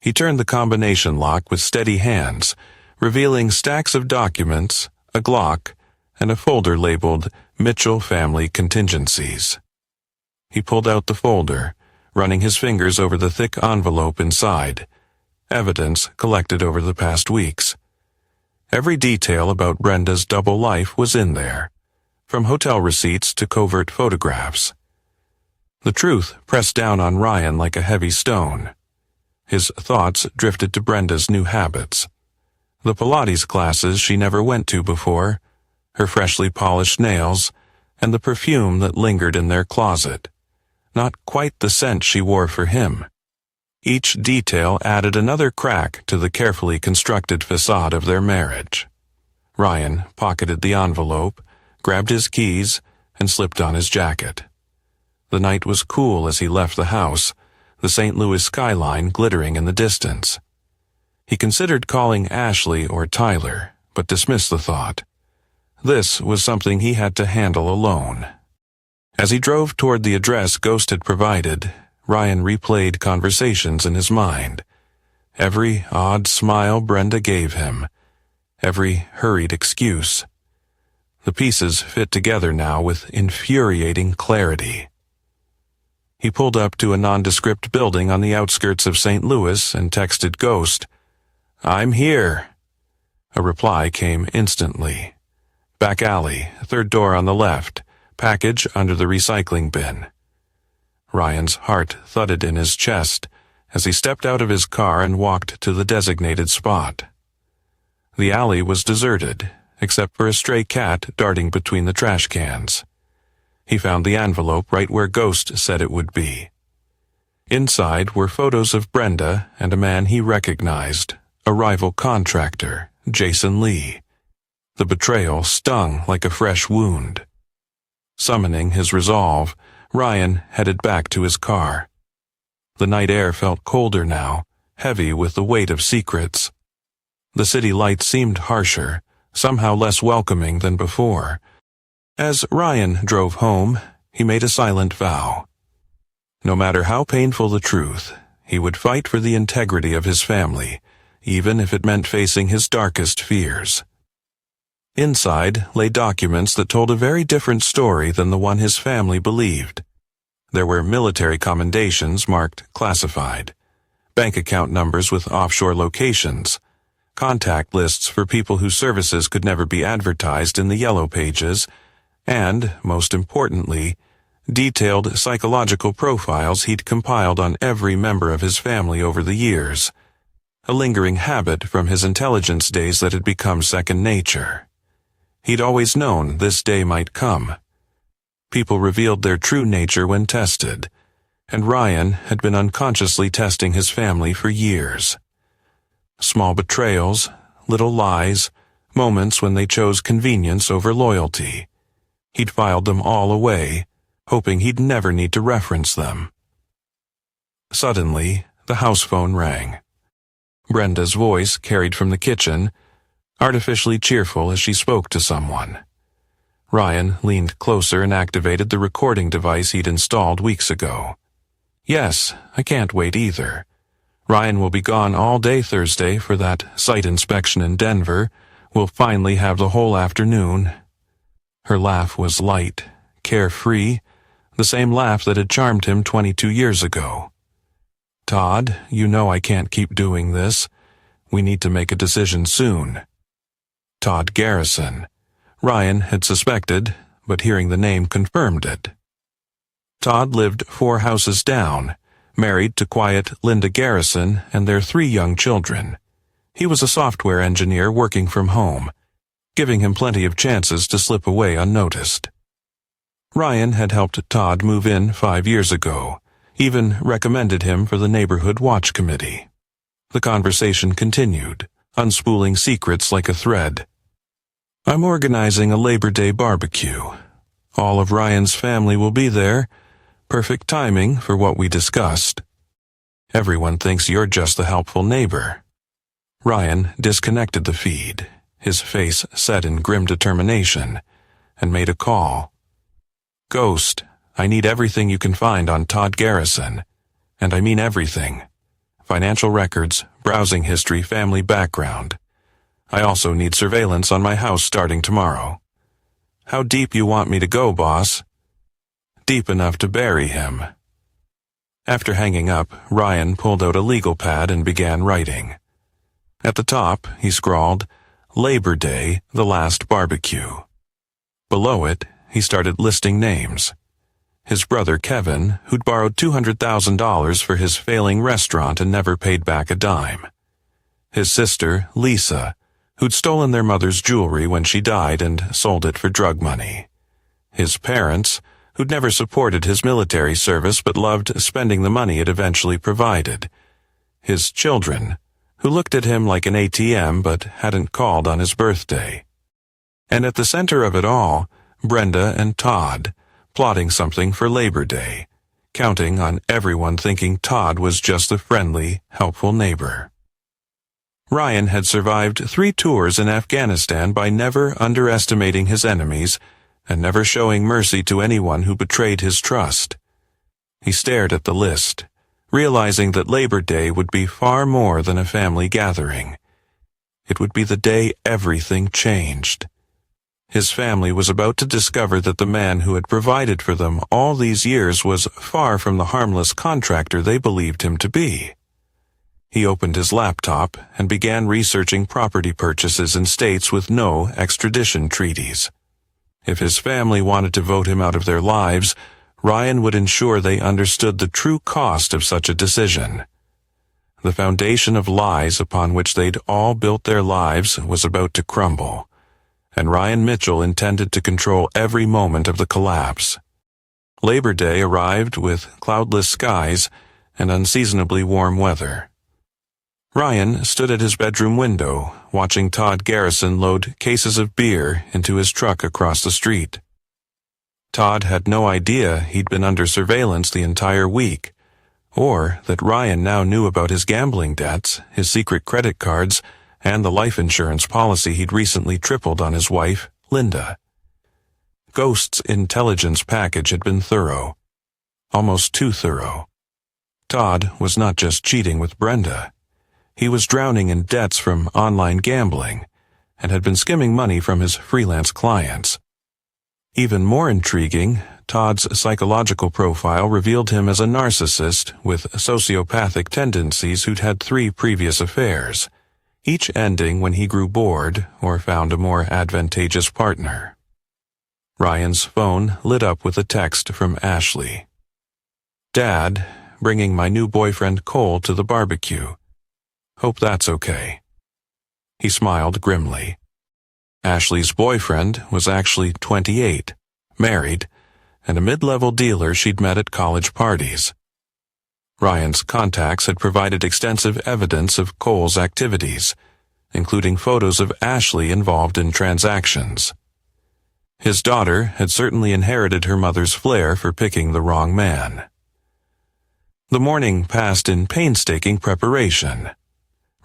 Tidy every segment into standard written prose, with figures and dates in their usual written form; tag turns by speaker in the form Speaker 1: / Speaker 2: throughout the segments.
Speaker 1: He turned the combination lock with steady hands, revealing stacks of documents, a Glock, and a folder labeled Mitchell Family Contingencies. He pulled out the folder, running his fingers over the thick envelope inside, evidence collected over the past weeks. Every detail about Brenda's double life was in there, from hotel receipts to covert photographs. The truth pressed down on Ryan like a heavy stone. His thoughts drifted to Brenda's new habits. The Pilates classes she never went to before, her freshly polished nails, and the perfume that lingered in their closet. Not quite the scent she wore for him. Each detail added another crack to the carefully constructed facade of their marriage. Ryan pocketed the envelope, grabbed his keys, and slipped on his jacket. The night was cool as he left the house, the St. Louis skyline glittering in the distance. He considered calling Ashley or Tyler, but dismissed the thought. This was something he had to handle alone. As he drove toward the address Ghost had provided, Ryan replayed conversations in his mind. Every odd smile Brenda gave him, every hurried excuse. The pieces fit together now with infuriating clarity. He pulled up to a nondescript building on the outskirts of St. Louis and texted Ghost, "I'm here." A reply came instantly. "Back alley, third door on the left, package under the recycling bin." Ryan's heart thudded in his chest as he stepped out of his car and walked to the designated spot. The alley was deserted, except for a stray cat darting between the trash cans. He found the envelope right where Ghost said it would be. Inside were photos of Brenda and a man he recognized, a rival contractor, Jason Lee. The betrayal stung like a fresh wound. Summoning his resolve, Ryan headed back to his car. The night air felt colder now, heavy with the weight of secrets. The city lights seemed harsher, somehow less welcoming than before. As Ryan drove home, he made a silent vow. No matter how painful the truth, he would fight for the integrity of his family, even if it meant facing his darkest fears. Inside lay documents that told a very different story than the one his family believed. There were military commendations marked classified, bank account numbers with offshore locations, contact lists for people whose services could never be advertised in the yellow pages, and, most importantly, detailed psychological profiles he'd compiled on every member of his family over the years, a lingering habit from his intelligence days that had become second nature. He'd always known this day might come. People revealed their true nature when tested, and Ryan had been unconsciously testing his family for years. Small betrayals, little lies, moments when they chose convenience over loyalty. He'd filed them all away, hoping he'd never need to reference them. Suddenly, the house phone rang. Brenda's voice carried from the kitchen, artificially cheerful as she spoke to someone. Ryan leaned closer and activated the recording device he'd installed weeks ago. "Yes, I can't wait either. Ryan will be gone all day Thursday for that site inspection in Denver. We'll finally have the whole afternoon." Her laugh was light, carefree, the same laugh that had charmed him 22 years ago. "Todd, you know I can't keep doing this. We need to make a decision soon." Todd Garrison. Ryan had suspected, but hearing the name confirmed it. Todd lived 4 houses down, married to quiet Linda Garrison and their 3 young children. He was a software engineer working from home, giving him plenty of chances to slip away unnoticed. Ryan had helped Todd move in 5 years ago, even recommended him for the neighborhood watch committee. The conversation continued, unspooling secrets like a thread. "I'm organizing a Labor Day barbecue. All of Ryan's family will be there. Perfect timing for what we discussed. Everyone thinks you're just the helpful neighbor." Ryan disconnected the feed, his face set in grim determination, and made a call. "Ghost, I need everything you can find on Todd Garrison. And I mean everything. financial records, browsing history, family background. I also need surveillance on my house starting tomorrow. How deep you want me to go, boss? Deep enough to bury him. After hanging up, Ryan pulled out a legal pad and began writing. At the top, he scrawled, Labor Day, the last barbecue. Below it, he started listing names. His brother Kevin, who'd borrowed $200,000 for his failing restaurant and never paid back a dime. His sister, Lisa, who'd stolen their mother's jewelry when she died and sold it for drug money. His parents, who'd never supported his military service but loved spending the money it eventually provided. His children, who looked at him like an ATM but hadn't called on his birthday. And at the center of it all, Brenda and Todd, plotting something for Labor Day, counting on everyone thinking Todd was just a friendly, helpful neighbor. Ryan had survived 3 tours in Afghanistan by never underestimating his enemies and never showing mercy to anyone who betrayed his trust. He stared at the list, realizing that Labor Day would be far more than a family gathering. It would be the day everything changed. His family was about to discover that the man who had provided for them all these years was far from the harmless contractor they believed him to be. He opened his laptop and began researching property purchases in states with no extradition treaties. If his family wanted to vote him out of their lives, Ryan would ensure they understood the true cost of such a decision. The foundation of lies upon which they'd all built their lives was about to crumble, and Ryan Mitchell intended to control every moment of the collapse. Labor Day arrived with cloudless skies and unseasonably warm weather. Ryan stood at his bedroom window, watching Todd Garrison load cases of beer into his truck across the street. Todd had no idea he'd been under surveillance the entire week, or that Ryan now knew about his gambling debts, his secret credit cards, and the life insurance policy he'd recently tripled on his wife, Linda. Ghost's intelligence package had been thorough, almost too thorough. Todd was not just cheating with Brenda. He was drowning in debts from online gambling and had been skimming money from his freelance clients. Even more intriguing, Todd's psychological profile revealed him as a narcissist with sociopathic tendencies who'd had 3 previous affairs, each ending when he grew bored or found a more advantageous partner. Ryan's phone lit up with a text from Ashley. Dad, bringing my new boyfriend Cole to the barbecue. Hope that's okay. He smiled grimly. Ashley's boyfriend was actually 28, married, and a mid-level dealer she'd met at college parties. Ryan's contacts had provided extensive evidence of Cole's activities, including photos of Ashley involved in transactions. His daughter had certainly inherited her mother's flair for picking the wrong man. The morning passed in painstaking preparation.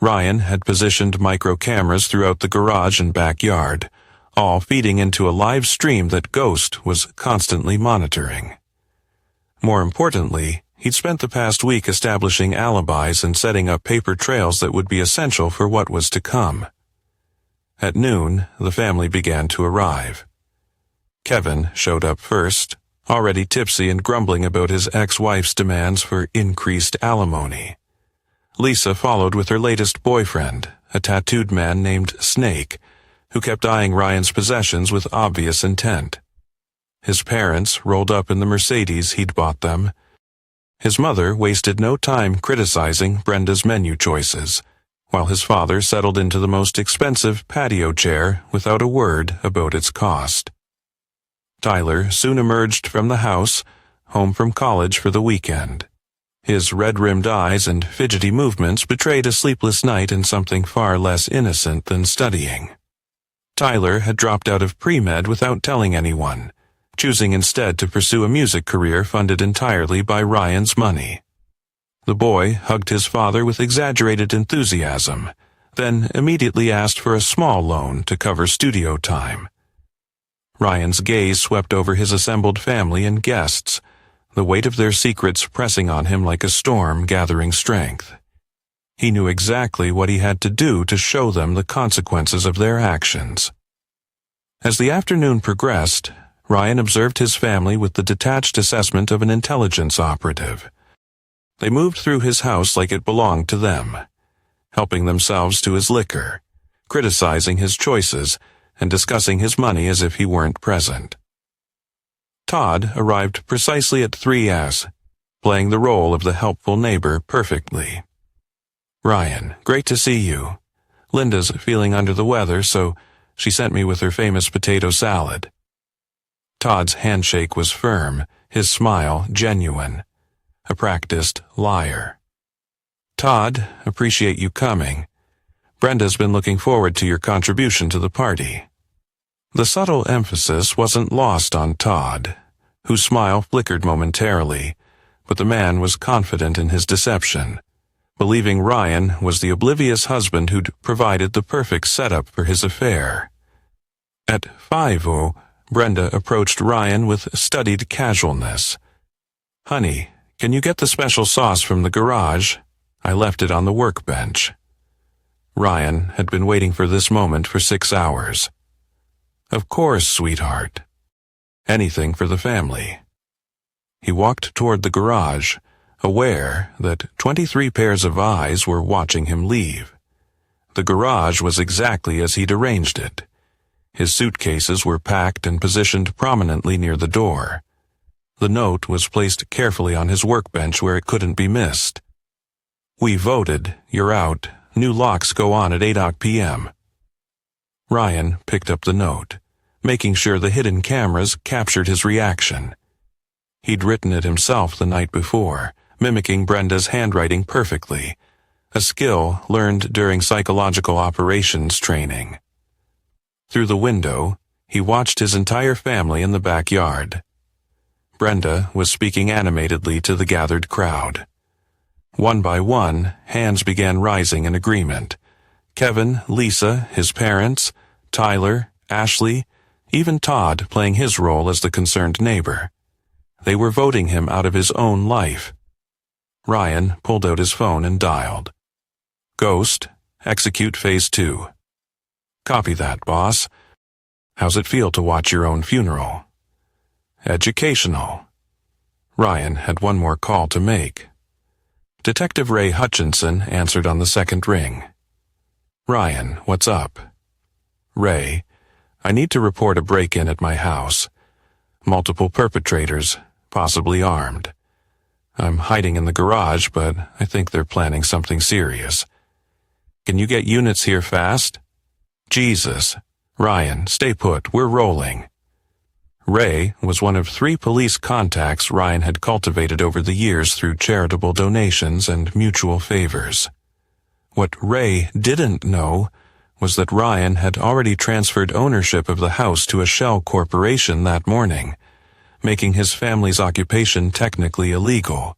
Speaker 1: Ryan had positioned micro cameras throughout the garage and backyard, all feeding into a live stream that Ghost was constantly monitoring. More importantly, he'd spent the past week establishing alibis and setting up paper trails that would be essential for what was to come. At noon, the family began to arrive. Kevin showed up first, already tipsy and grumbling about his ex-wife's demands for increased alimony. Lisa followed with her latest boyfriend, a tattooed man named Snake, who kept eyeing Ryan's possessions with obvious intent. His parents rolled up in the Mercedes he'd bought them. His mother wasted no time criticizing Brenda's menu choices, while his father settled into the most expensive patio chair without a word about its cost. Tyler soon emerged from the house, home from college for the weekend. His red-rimmed eyes and fidgety movements betrayed a sleepless night and something far less innocent than studying. Tyler had dropped out of pre-med without telling anyone, choosing instead to pursue a music career funded entirely by Ryan's money. The boy hugged his father with exaggerated enthusiasm, then immediately asked for a small loan to cover studio time. Ryan's gaze swept over his assembled family and guests, the weight of their secrets pressing on him like a storm gathering strength. He knew exactly what he had to do to show them the consequences of their actions. As the afternoon progressed, Ryan observed his family with the detached assessment of an intelligence operative. They moved through his house like it belonged to them, helping themselves to his liquor, criticizing his choices, and discussing his money as if he weren't present. Todd arrived precisely at 3S, playing the role of the helpful neighbor perfectly. "Ryan, great to see you. Linda's feeling under the weather, so she sent me with her famous potato salad." Todd's handshake was firm, his smile genuine. A practiced liar. "Todd, appreciate you coming. Brenda's been looking forward to your contribution to the party." The subtle emphasis wasn't lost on Todd, whose smile flickered momentarily, but the man was confident in his deception, believing Ryan was the oblivious husband who'd provided the perfect setup for his affair. At 5:00, Brenda approached Ryan with studied casualness. "Honey, can you get the special sauce from the garage? I left it on the workbench." Ryan had been waiting for this moment for 6 hours. "Of course, sweetheart. Anything for the family." He walked toward the garage, aware that 23 pairs of eyes were watching him leave. The garage was exactly as he'd arranged it. His suitcases were packed and positioned prominently near the door. The note was placed carefully on his workbench where it couldn't be missed. "We voted. You're out. New locks go on at 8 p.m. Ryan picked up the note, making sure the hidden cameras captured his reaction. He'd written it himself the night before, mimicking Brenda's handwriting perfectly, a skill learned during psychological operations training. Through the window, he watched his entire family in the backyard. Brenda was speaking animatedly to the gathered crowd. One by one, hands began rising in agreement. Kevin, Lisa, his parents, Tyler, Ashley, even Todd playing his role as the concerned neighbor. They were voting him out of his own life. Ryan pulled out his phone and dialed. "Ghost, execute phase 2. "Copy that, boss. How's it feel to watch your own funeral?" "Educational." Ryan had one more call to make. Detective Ray Hutchinson answered on the second ring. "Ryan, what's up?" "Ray, I need to report a break-in at my house. Multiple perpetrators, possibly armed. I'm hiding in the garage, but I think they're planning something serious. Can you get units here fast?" "Jesus. Ryan, stay put. We're rolling." Ray was one of 3 police contacts Ryan had cultivated over the years through charitable donations and mutual favors. What Ray didn't know was that Ryan had already transferred ownership of the house to a shell corporation that morning, making his family's occupation technically illegal.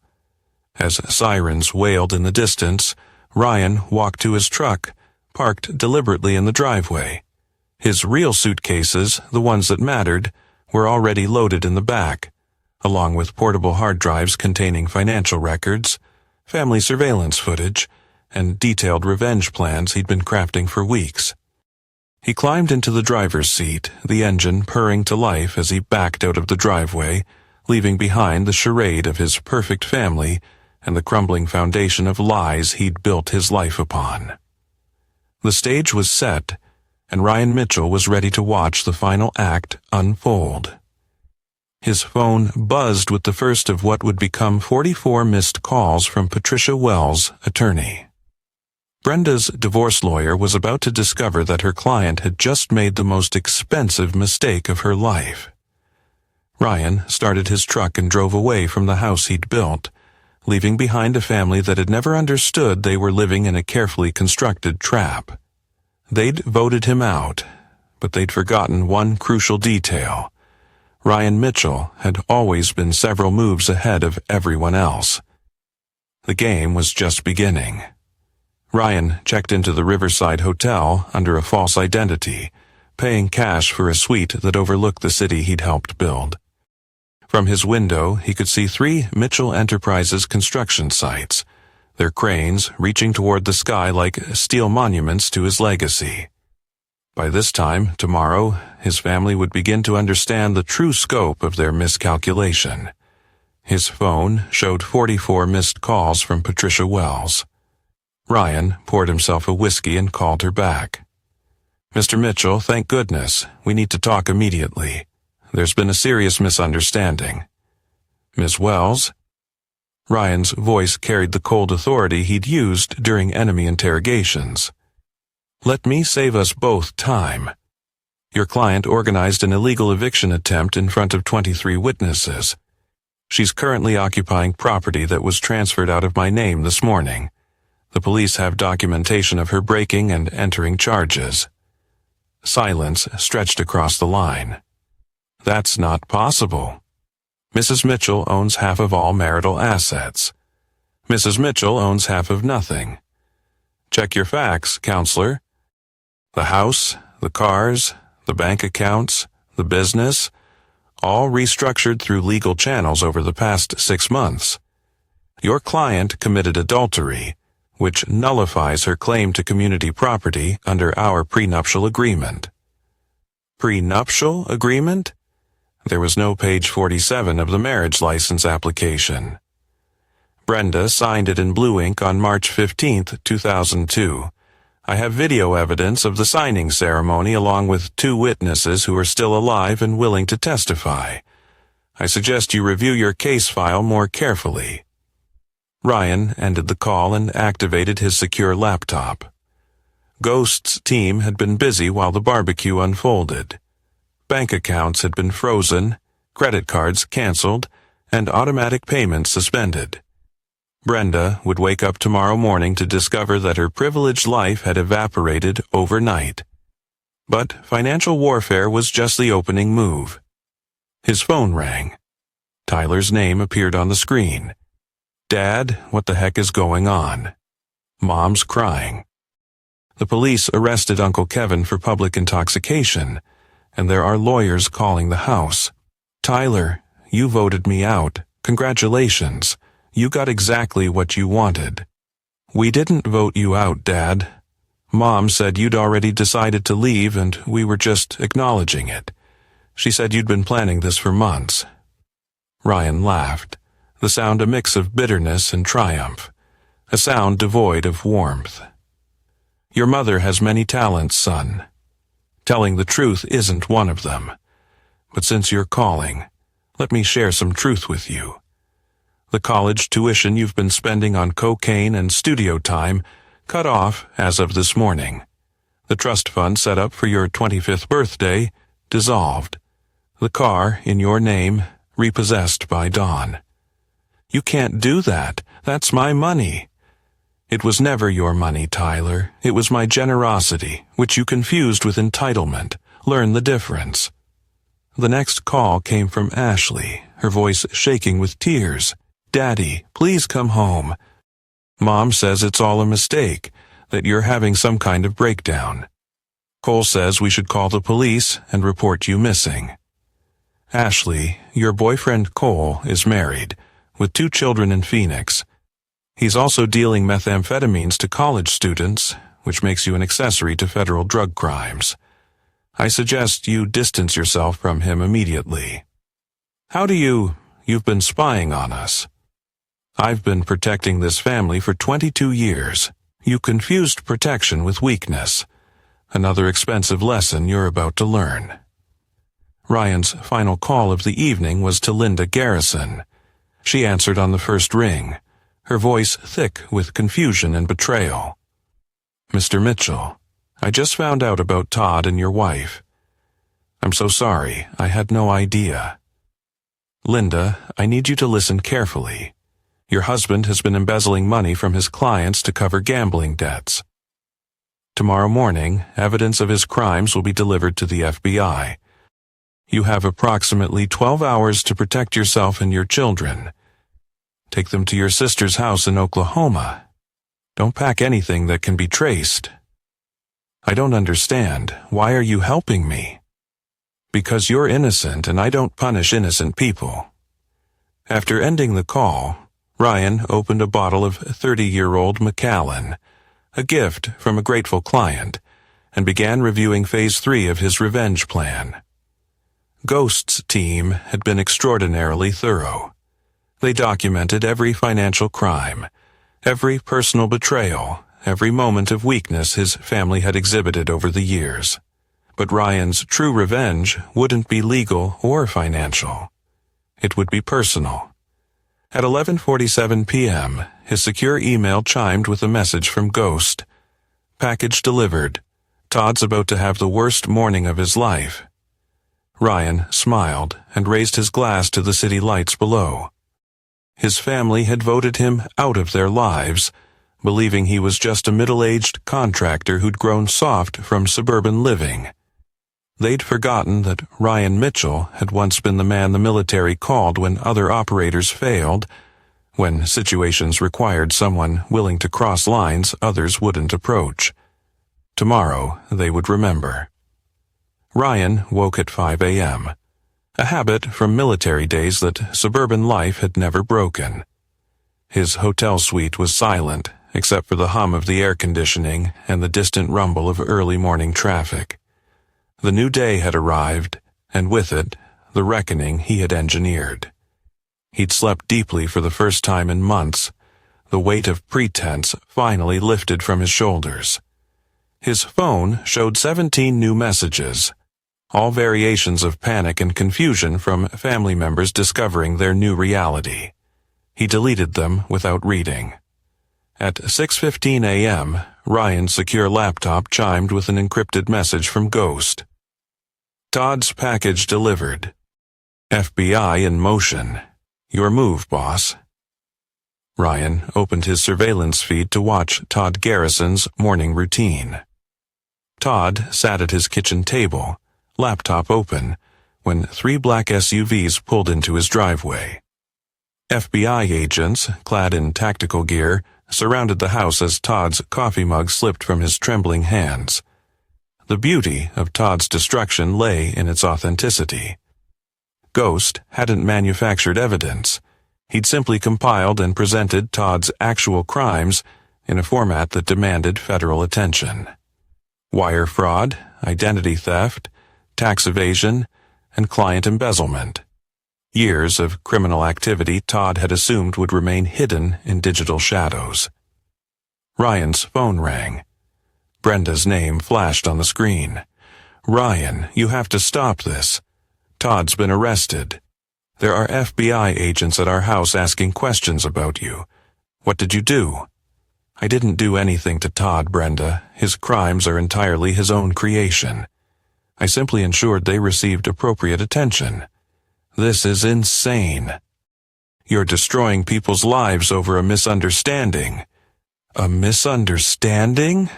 Speaker 1: As sirens wailed in the distance, Ryan walked to his truck, parked deliberately in the driveway. His real suitcases, the ones that mattered, were already loaded in the back, along with portable hard drives containing financial records, family surveillance footage, and detailed revenge plans he'd been crafting for weeks. He climbed into the driver's seat, the engine purring to life as he backed out of the driveway, leaving behind the charade of his perfect family and the crumbling foundation of lies he'd built his life upon. The stage was set, and Ryan Mitchell was ready to watch the final act unfold. His phone buzzed with the first of what would become 44 missed calls from Patricia Wells, attorney. Brenda's divorce lawyer was about to discover that her client had just made the most expensive mistake of her life. Ryan started his truck and drove away from the house he'd built, leaving behind a family that had never understood they were living in a carefully constructed trap. They'd voted him out, but they'd forgotten one crucial detail. Ryan Mitchell had always been several moves ahead of everyone else. The game was just beginning. Ryan checked into the Riverside Hotel under a false identity, paying cash for a suite that overlooked the city he'd helped build. From his window, he could see 3 Mitchell Enterprises construction sites, their cranes reaching toward the sky like steel monuments to his legacy. By this time, tomorrow, his family would begin to understand the true scope of their miscalculation. His phone showed 44 missed calls from Patricia Wells. Ryan poured himself a whiskey and called her back. "Mr. Mitchell, thank goodness. We need to talk immediately. There's been a serious misunderstanding." "Miss Wells?" Ryan's voice carried the cold authority he'd used during enemy interrogations. "Let me save us both time. Your client organized an illegal eviction attempt in front of 23 witnesses. She's currently occupying property that was transferred out of my name this morning. The police have documentation of her breaking and entering charges." Silence stretched across the line. "That's not possible. Mrs. Mitchell owns half of all marital assets. Mrs. Mitchell owns half of nothing. Check your facts, counselor. The house, the cars, the bank accounts, the business, all restructured through legal channels over the past 6 months. Your client committed adultery, which nullifies her claim to community property under our prenuptial agreement." Prenuptial agreement? There was no page 47 of the marriage license application. Brenda signed it in blue ink on March 15, 2002. I have video evidence of the signing ceremony along with 2 witnesses who are still alive and willing to testify. I suggest you review your case file more carefully. Ryan ended the call and activated his secure laptop. Ghost's team had been busy while the barbecue unfolded. Bank accounts had been frozen, credit cards canceled, and automatic payments suspended. Brenda would wake up tomorrow morning to discover that her privileged life had evaporated overnight. But financial warfare was just the opening move. His phone rang. Tyler's name appeared on the screen. "Dad, what the heck is going on?" "Mom's crying." The police arrested Uncle Kevin for public intoxication, and there are lawyers calling the house. "Tyler, you voted me out. Congratulations. You got exactly what you wanted." "We didn't vote you out, Dad. Mom said you'd already decided to leave and we were just acknowledging it. She said you'd been planning this for months." Ryan laughed, the sound a mix of bitterness and triumph, a sound devoid of warmth. "Your mother has many talents, son. Telling the truth isn't one of them. But since you're calling, let me share some truth with you. The college tuition you've been spending on cocaine and studio time cut off as of this morning. The trust fund set up for your 25th birthday dissolved. The car in your name repossessed by Dawn. You can't do that. That's my money." "It was never your money, Tyler. It was my generosity, which you confused with entitlement. Learn the difference." The next call came from Ashley, her voice shaking with tears. "Daddy, please come home. Mom says it's all a mistake, that you're having some kind of breakdown. Cole says we should call the police and report you missing." "Ashley, your boyfriend Cole is married, with 2 children in Phoenix. He's also dealing methamphetamines to college students, which makes you an accessory to federal drug crimes. I suggest you distance yourself from him immediately." "How do you've been spying on us?" "I've been protecting this family for 22 years. You confused protection with weakness. Another expensive lesson you're about to learn." Ryan's final call of the evening was to Linda Garrison. She answered on the first ring, her voice thick with confusion and betrayal. "Mr. Mitchell, I just found out about Todd and your wife. I'm so sorry, I had no idea. Linda, I need you to listen carefully. Your husband has been embezzling money from his clients to cover gambling debts. Tomorrow morning, evidence of his crimes will be delivered to the FBI. You have approximately 12 hours to protect yourself and your children. Take them to your sister's house in Oklahoma. Don't pack anything that can be traced." "I don't understand. Why are you helping me?" "Because you're innocent and I don't punish innocent people." After ending the call, Ryan opened a bottle of 30-year-old Macallan, a gift from a grateful client, and began reviewing Phase 3 of his revenge plan. Ghost's team had been extraordinarily thorough. They documented every financial crime, every personal betrayal, every moment of weakness his family had exhibited over the years. But Ryan's true revenge wouldn't be legal or financial. It would be personal. At 11:47 p.m., his secure email chimed with a message from Ghost. Package delivered. Todd's about to have the worst morning of his life. Ryan smiled and raised his glass to the city lights below. His family had voted him out of their lives, believing he was just a middle-aged contractor who'd grown soft from suburban living. They'd forgotten that Ryan Mitchell had once been the man the military called when other operators failed, when situations required someone willing to cross lines others wouldn't approach. Tomorrow they would remember. Ryan woke at 5 a.m., a habit from military days that suburban life had never broken. His hotel suite was silent, except for the hum of the air conditioning and the distant rumble of early morning traffic. The new day had arrived, and with it, the reckoning he had engineered. He'd slept deeply for the first time in months. The weight of pretense finally lifted from his shoulders. His phone showed 17 new messages, all variations of panic and confusion from family members discovering their new reality. He deleted them without reading. At 6:15 a.m., Ryan's secure laptop chimed with an encrypted message from Ghost. Todd's package delivered. FBI in motion. Your move, boss. Ryan opened his surveillance feed to watch Todd Garrison's morning routine. Todd sat at his kitchen table, laptop open, when 3 black SUVs pulled into his driveway. FBI agents, clad in tactical gear, surrounded the house as Todd's coffee mug slipped from his trembling hands. The beauty of Todd's destruction lay in its authenticity. Ghost hadn't manufactured evidence. He'd simply compiled and presented Todd's actual crimes in a format that demanded federal attention. Wire fraud, identity theft, tax evasion, and client embezzlement. Years of criminal activity Todd had assumed would remain hidden in digital shadows. Ryan's phone rang. Brenda's name flashed on the screen. Ryan, you have to stop this. Todd's been arrested. There are FBI agents at our house asking questions about you. What did you do? I didn't do anything to Todd, Brenda. His crimes are entirely his own creation. I simply ensured they received appropriate attention. This is insane. You're destroying people's lives over a misunderstanding. A misunderstanding?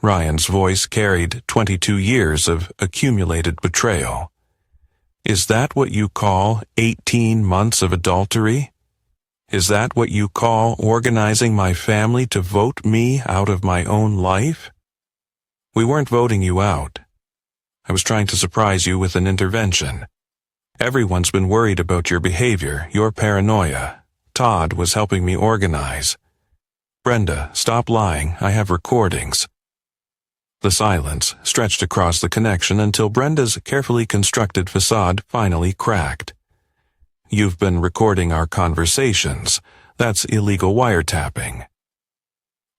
Speaker 1: Ryan's voice carried 22 years of accumulated betrayal. Is that what you call 18 months of adultery? Is that what you call organizing my family to vote me out of my own life? We weren't voting you out. I was trying to surprise you with an intervention. Everyone's been worried about your behavior, your paranoia. Todd was helping me organize. Brenda, stop lying. I have recordings. The silence stretched across the connection until Brenda's carefully constructed facade finally cracked. You've been recording our conversations. That's illegal wiretapping.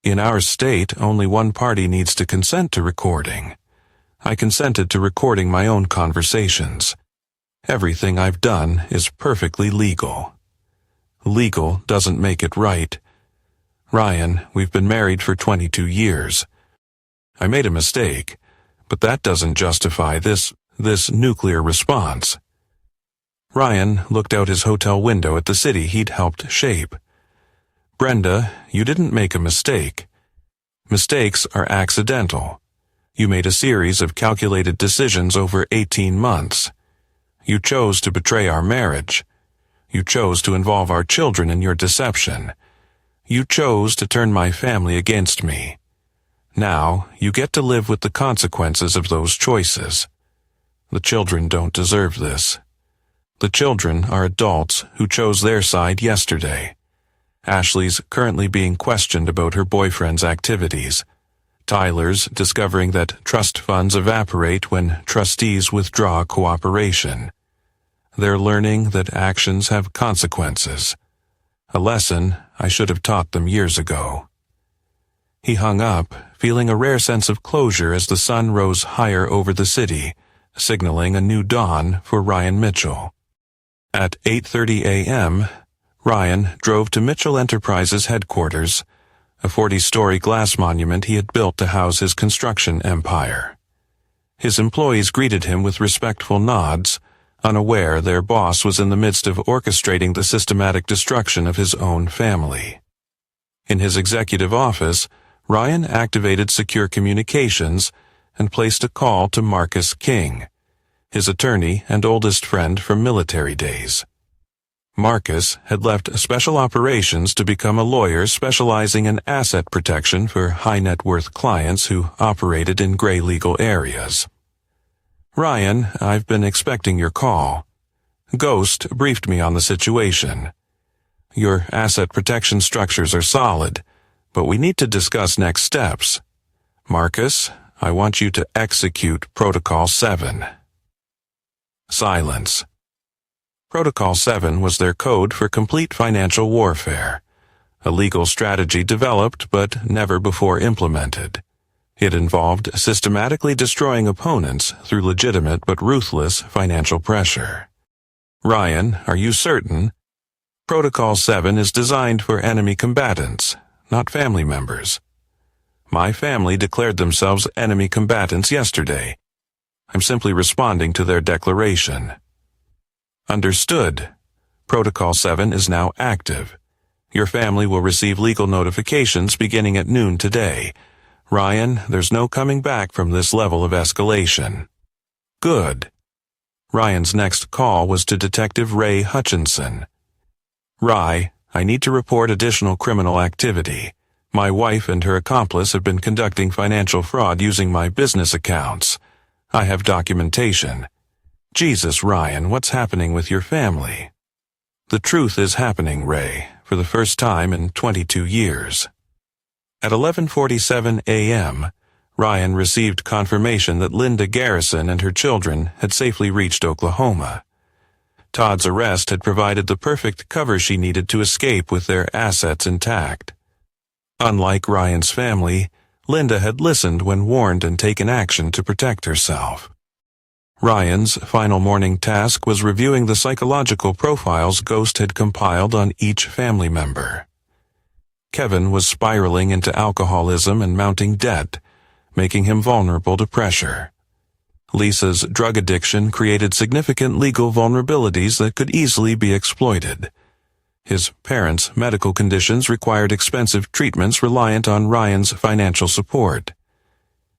Speaker 1: In our state, only one party needs to consent to recording. I consented to recording my own conversations. Everything I've done is perfectly legal. Legal doesn't make it right. Ryan, we've been married for 22 years. I made a mistake, but that doesn't justify this nuclear response. Ryan looked out his hotel window at the city he'd helped shape. Brenda, you didn't make a mistake. Mistakes are accidental. You made a series of calculated decisions over 18 months. You chose to betray our marriage. You chose to involve our children in your deception. You chose to turn my family against me. Now, you get to live with the consequences of those choices. The children don't deserve this. The children are adults who chose their side yesterday. Ashley's currently being questioned about her boyfriend's activities. Tyler's discovering that trust funds evaporate when trustees withdraw cooperation. They're learning that actions have consequences. A lesson I should have taught them years ago. He hung up, feeling a rare sense of closure as the sun rose higher over the city, signaling a new dawn for Ryan Mitchell. At 8:30 a.m., Ryan drove to Mitchell Enterprises headquarters, a 40-story glass monument he had built to house his construction empire. His employees greeted him with respectful nods, unaware their boss was in the midst of orchestrating the systematic destruction of his own family. In his executive office, Ryan activated secure communications and placed a call to Marcus King, his attorney and oldest friend from military days. Marcus had left special operations to become a lawyer specializing in asset protection for high-net-worth clients who operated in gray legal areas. "Ryan, I've been expecting your call. Ghost briefed me on the situation. Your asset protection structures are solid, but we need to discuss next steps. Marcus, I want you to execute Protocol 7. Silence. Protocol 7 was their code for complete financial warfare, a legal strategy developed but never before implemented. It involved systematically destroying opponents through legitimate but ruthless financial pressure. "Ryan, are you certain? Protocol 7 is designed for enemy combatants, not family members. My family declared themselves enemy combatants yesterday. I'm simply responding to their declaration." "Understood. Protocol 7 is now active. Your family will receive legal notifications beginning at noon today. Ryan, there's no coming back from this level of escalation." "Good." Ryan's next call was to Detective Ray Hutchinson. "Rye, I need to report additional criminal activity. My wife and her accomplice have been conducting financial fraud using my business accounts. I have documentation." "Jesus, Ryan, what's happening with your family?" "The truth is happening, Ray, for the first time in 22 years. At 11:47 a.m., Ryan received confirmation that Linda Garrison and her children had safely reached Oklahoma. Todd's arrest had provided the perfect cover she needed to escape with their assets intact. Unlike Ryan's family, Linda had listened when warned and taken action to protect herself. Ryan's final morning task was reviewing the psychological profiles Ghost had compiled on each family member. Kevin was spiraling into alcoholism and mounting debt, making him vulnerable to pressure. Lisa's drug addiction created significant legal vulnerabilities that could easily be exploited. His parents' medical conditions required expensive treatments reliant on Ryan's financial support.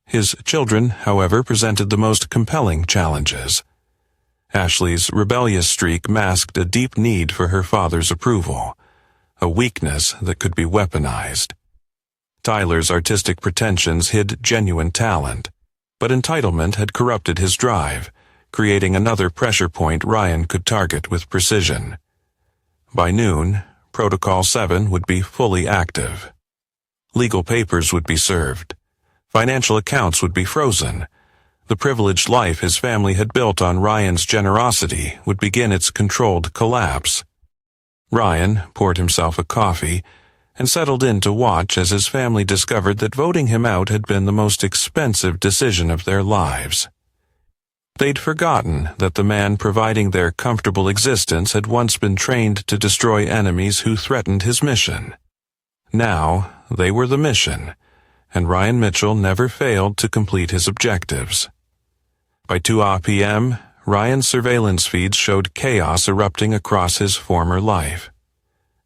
Speaker 1: His children, however, presented the most compelling challenges. Ashley's rebellious streak masked a deep need for her father's approval, a weakness that could be weaponized. Tyler's artistic pretensions hid genuine talent, but entitlement had corrupted his drive, creating another pressure point Ryan could target with precision. By noon, Protocol 7 would be fully active. Legal papers would be served. Financial accounts would be frozen. The privileged life his family had built on Ryan's generosity would begin its controlled collapse. Ryan poured himself a coffee and settled in to watch as his family discovered that voting him out had been the most expensive decision of their lives. They'd forgotten that the man providing their comfortable existence had once been trained to destroy enemies who threatened his mission. Now, they were the mission, and Ryan Mitchell never failed to complete his objectives. By 2 p.m., Ryan's surveillance feeds showed chaos erupting across his former life.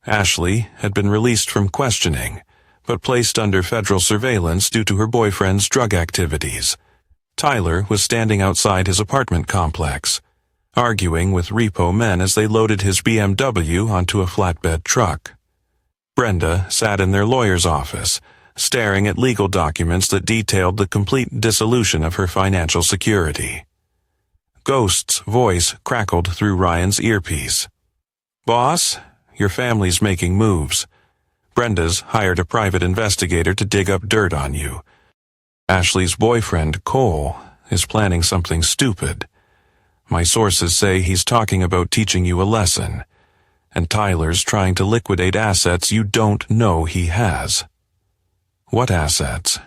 Speaker 1: Ashley had been released from questioning, but placed under federal surveillance due to her boyfriend's drug activities. Tyler was standing outside his apartment complex, arguing with repo men as they loaded his BMW onto a flatbed truck. Brenda sat in their lawyer's office, staring at legal documents that detailed the complete dissolution of her financial security. Ghost's voice crackled through Ryan's earpiece. "Boss, your family's making moves. Brenda's hired a private investigator to dig up dirt on you. Ashley's boyfriend, Cole, is planning something stupid. My sources say he's talking about teaching you a lesson, and Tyler's trying to liquidate assets you don't know he has. What assets?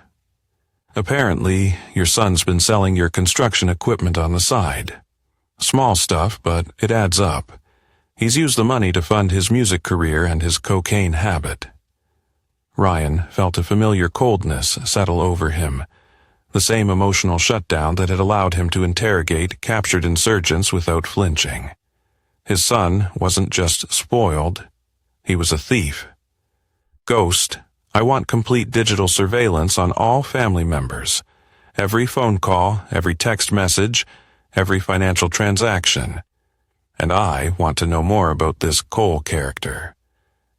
Speaker 1: Apparently, your son's been selling your construction equipment on the side. Small stuff, but it adds up. He's used the money to fund his music career and his cocaine habit. Ryan felt a familiar coldness settle over him, the same emotional shutdown that had allowed him to interrogate captured insurgents without flinching. His son wasn't just spoiled, he was a thief. Ghost, I want complete digital surveillance on all family members. Every phone call, every text message, every financial transaction. And I want to know more about this Cole character.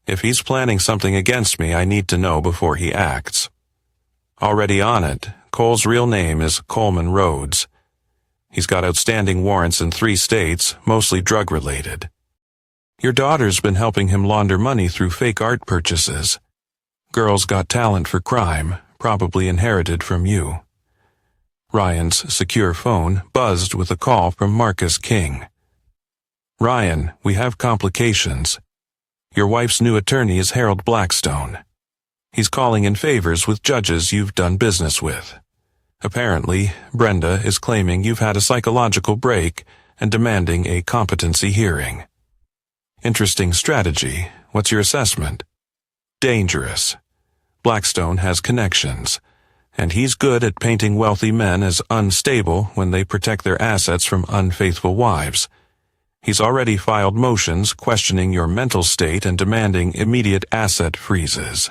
Speaker 1: If he's planning something against me, I need to know before he acts. Already on it, Cole's real name is Coleman Rhodes. He's got outstanding warrants in 3 states, mostly drug-related. Your daughter's been helping him launder money through fake art purchases. Girl's got talent for crime, probably inherited from you. Ryan's secure phone buzzed with a call from Marcus King. Ryan, we have complications. Your wife's new attorney is Harold Blackstone. He's calling in favors with judges you've done business with. Apparently, Brenda is claiming you've had a psychological break and demanding a competency hearing. Interesting strategy. What's your assessment? Dangerous. Blackstone has connections, and he's good at painting wealthy men as unstable when they protect their assets from unfaithful wives. He's already filed motions questioning your mental state and demanding immediate asset freezes.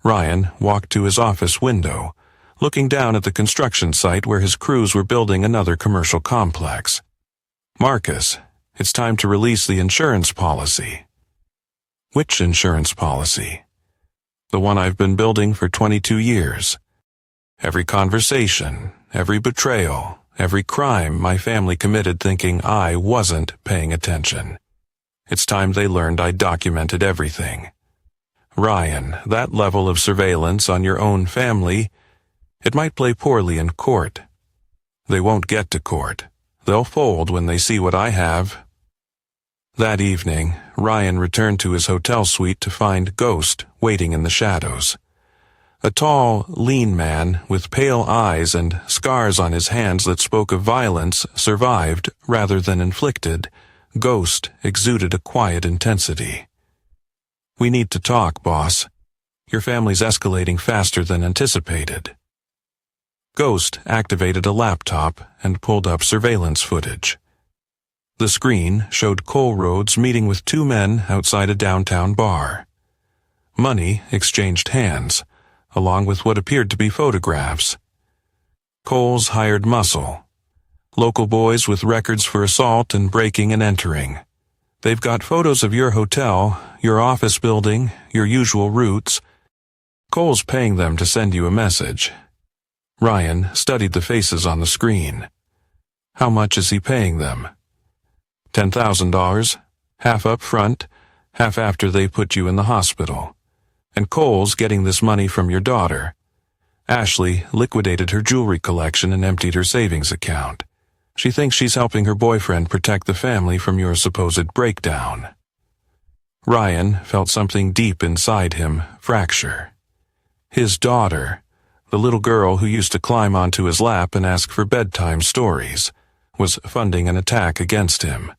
Speaker 1: Ryan walked to his office window, looking down at the construction site where his crews were building another commercial complex. Marcus, it's time to release the insurance policy. Which insurance policy? The one I've been building for 22 years. Every conversation, every betrayal, every crime my family committed thinking I wasn't paying attention. It's time they learned I documented everything. Ryan, that level of surveillance on your own family, it might play poorly in court. They won't get to court. They'll fold when they see what I have. That evening, Ryan returned to his hotel suite to find Ghost waiting in the shadows. A tall, lean man with pale eyes and scars on his hands that spoke of violence survived rather than inflicted. Ghost exuded a quiet intensity. We need to talk, boss. Your family's escalating faster than anticipated. Ghost activated a laptop and pulled up surveillance footage. The screen showed Cole Rhodes meeting with 2 men outside a downtown bar. Money exchanged hands, along with what appeared to be photographs. Cole's hired muscle. Local boys with records for assault and breaking and entering. They've got photos of your hotel, your office building, your usual routes. Cole's paying them to send you a message. Ryan studied the faces on the screen. How much is he paying them? $10,000, half up front, half after they put you in the hospital. And Cole's getting this money from your daughter. Ashley liquidated her jewelry collection and emptied her savings account. She thinks she's helping her boyfriend protect the family from your supposed breakdown. Ryan felt something deep inside him fracture. His daughter, the little girl who used to climb onto his lap and ask for bedtime stories, was funding an attack against him.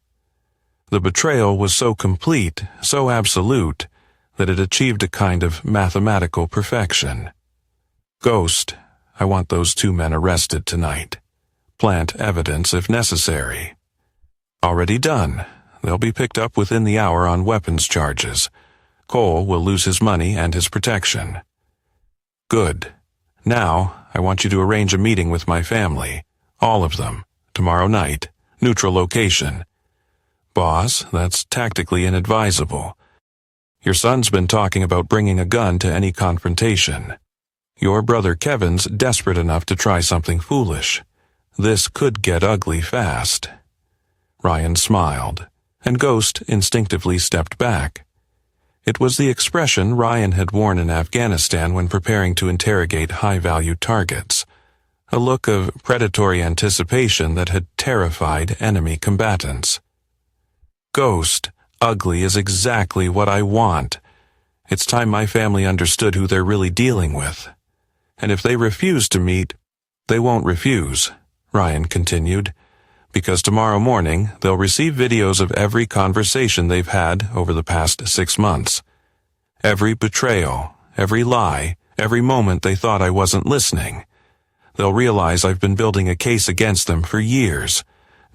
Speaker 1: The betrayal was so complete, so absolute, that it achieved a kind of mathematical perfection. Ghost, I want those 2 men arrested tonight. Plant evidence if necessary. Already done. They'll be picked up within the hour on weapons charges. Cole will lose his money and his protection. Good. Now, I want you to arrange a meeting with my family. All of them. Tomorrow night. Neutral location. Boss, that's tactically inadvisable. Your son's been talking about bringing a gun to any confrontation. Your brother Kevin's desperate enough to try something foolish. This could get ugly fast. Ryan smiled, and Ghost instinctively stepped back. It was the expression Ryan had worn in Afghanistan when preparing to interrogate high-value targets, a look of predatory anticipation that had terrified enemy combatants. "Ghost, ugly is exactly what I want. It's time my family understood who they're really dealing with. And if they refuse to meet, they won't refuse," Ryan continued, "because tomorrow morning they'll receive videos of every conversation they've had over the past 6 months. Every betrayal, every lie, every moment they thought I wasn't listening. They'll realize I've been building a case against them for years,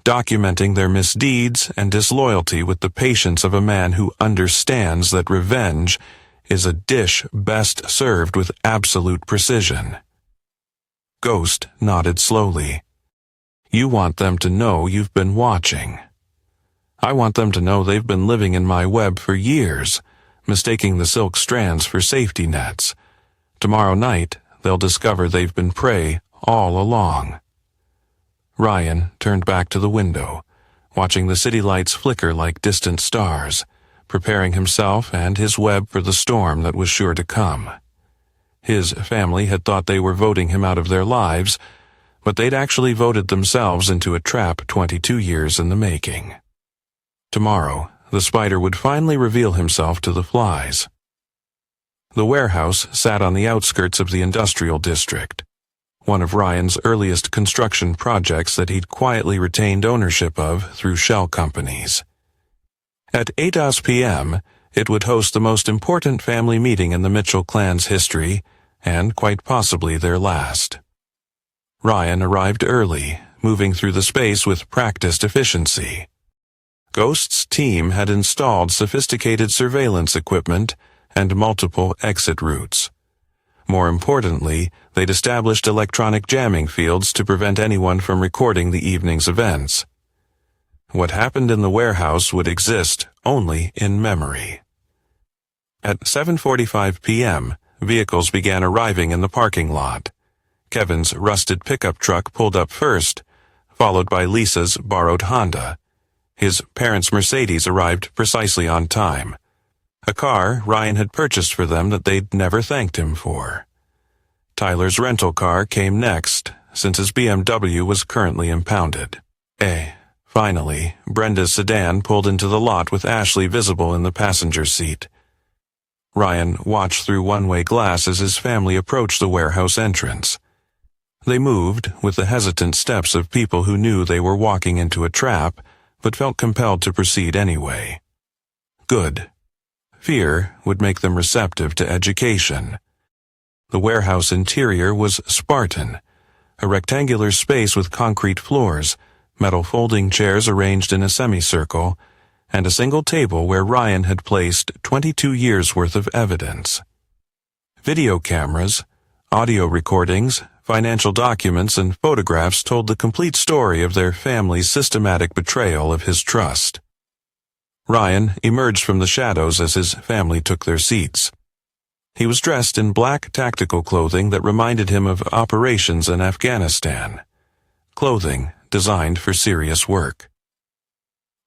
Speaker 1: documenting their misdeeds and disloyalty with the patience of a man who understands that revenge is a dish best served with absolute precision." Ghost nodded slowly. "You want them to know you've been watching. I want them to know they've been living in my web for years, mistaking the silk strands for safety nets. Tomorrow night, they'll discover they've been prey all along." Ryan turned back to the window, watching the city lights flicker like distant stars, preparing himself and his web for the storm that was sure to come. His family had thought they were voting him out of their lives, but they'd actually voted themselves into a trap 22 years in the making. Tomorrow, the spider would finally reveal himself to the flies. The warehouse sat on the outskirts of the industrial district, one of Ryan's earliest construction projects that he'd quietly retained ownership of through shell companies. At 8 p.m., it would host the most important family meeting in the Mitchell clan's history, and quite possibly their last. Ryan arrived early, moving through the space with practiced efficiency. Ghost's team had installed sophisticated surveillance equipment and multiple exit routes. More importantly, they'd established electronic jamming fields to prevent anyone from recording the evening's events. What happened in the warehouse would exist only in memory. At 7:45 p.m., vehicles began arriving in the parking lot. Kevin's rusted pickup truck pulled up first, followed by Lisa's borrowed Honda. His parents' Mercedes arrived precisely on time, a car Ryan had purchased for them that they'd never thanked him for. Tyler's rental car came next, since his BMW was currently impounded. Finally, Brenda's sedan pulled into the lot with Ashley visible in the passenger seat. Ryan watched through one-way glass as his family approached the warehouse entrance. They moved with the hesitant steps of people who knew they were walking into a trap, but felt compelled to proceed anyway. Good. Fear would make them receptive to education. The warehouse interior was Spartan, a rectangular space with concrete floors, metal folding chairs arranged in a semicircle, and a single table where Ryan had placed 22 years' worth of evidence. Video cameras, audio recordings, financial documents, and photographs told the complete story of their family's systematic betrayal of his trust. Ryan emerged from the shadows as his family took their seats. He was dressed in black tactical clothing that reminded him of operations in Afghanistan. Clothing designed for serious work.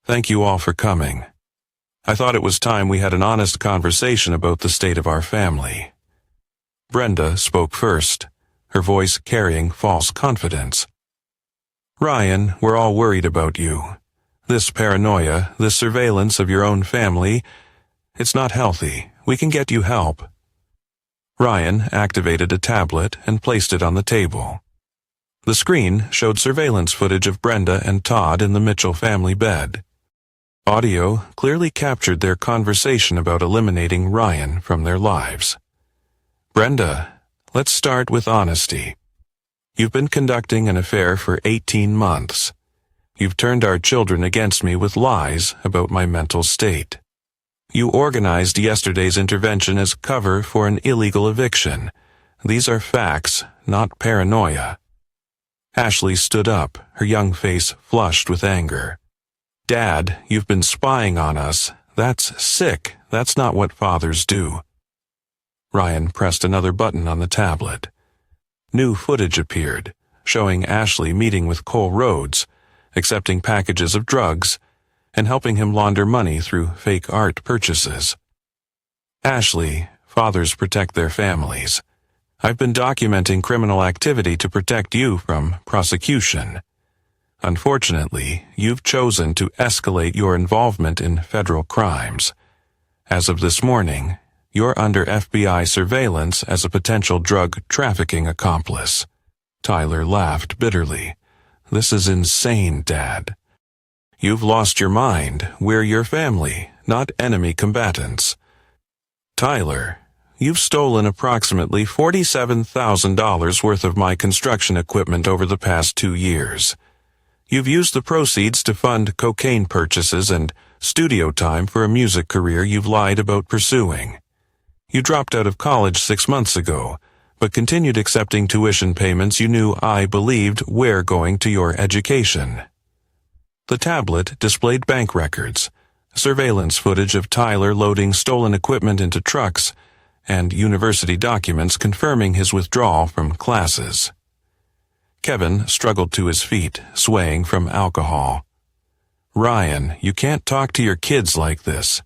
Speaker 1: "Thank you all for coming. I thought it was time we had an honest conversation about the state of our family." Brenda spoke first, her voice carrying false confidence. "Ryan, we're all worried about you. This paranoia, this surveillance of your own family, it's not healthy. We can get you help." Ryan activated a tablet and placed it on the table. The screen showed surveillance footage of Brenda and Todd in the Mitchell family bed. Audio clearly captured their conversation about eliminating Ryan from their lives. "Brenda, let's start with honesty. You've been conducting an affair for 18 months. You've turned our children against me with lies about my mental state. You organized yesterday's intervention as cover for an illegal eviction. These are facts, not paranoia." Ashley stood up, her young face flushed with anger. "Dad, you've been spying on us. That's sick. That's not what fathers do." Ryan pressed another button on the tablet. New footage appeared, showing Ashley meeting with Cole Rhodes, accepting packages of drugs, and helping him launder money through fake art purchases. Ashley, fathers protect their families. I've been documenting criminal activity to protect you from prosecution. Unfortunately, you've chosen to escalate your involvement in federal crimes. As of this morning, you're under FBI surveillance as a potential drug trafficking accomplice. Tyler laughed bitterly. This is insane, Dad. You've lost your mind. We're your family, not enemy combatants. Tyler, you've stolen approximately $47,000 worth of my construction equipment over the past 2 years. You've used the proceeds to fund cocaine purchases and studio time for a music career you've lied about pursuing. You dropped out of college 6 months ago, but continued accepting tuition payments you knew I believed were going to your education. The tablet displayed bank records, surveillance footage of Tyler loading stolen equipment into trucks, and university documents confirming his withdrawal from classes. Kevin struggled to his feet, swaying from alcohol. Ryan, you can't talk to your kids like this.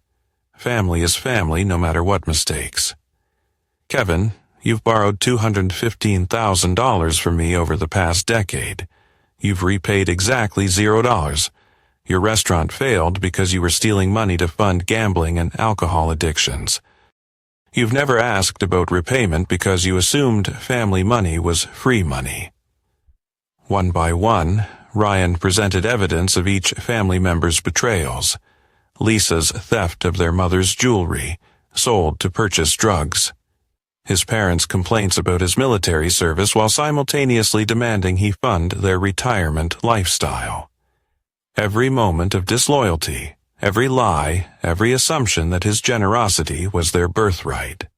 Speaker 1: Family is family no matter what mistakes. Kevin, you've borrowed $215,000 from me over the past decade. You've repaid exactly $0. Your restaurant failed because you were stealing money to fund gambling and alcohol addictions. You've never asked about repayment because you assumed family money was free money. One by one, Ryan presented evidence of each family member's betrayals. Lisa's theft of their mother's jewelry, sold to purchase drugs. His parents' complaints about his military service while simultaneously demanding he fund their retirement lifestyle. Every moment of disloyalty, every lie, every assumption that his generosity was their birthright.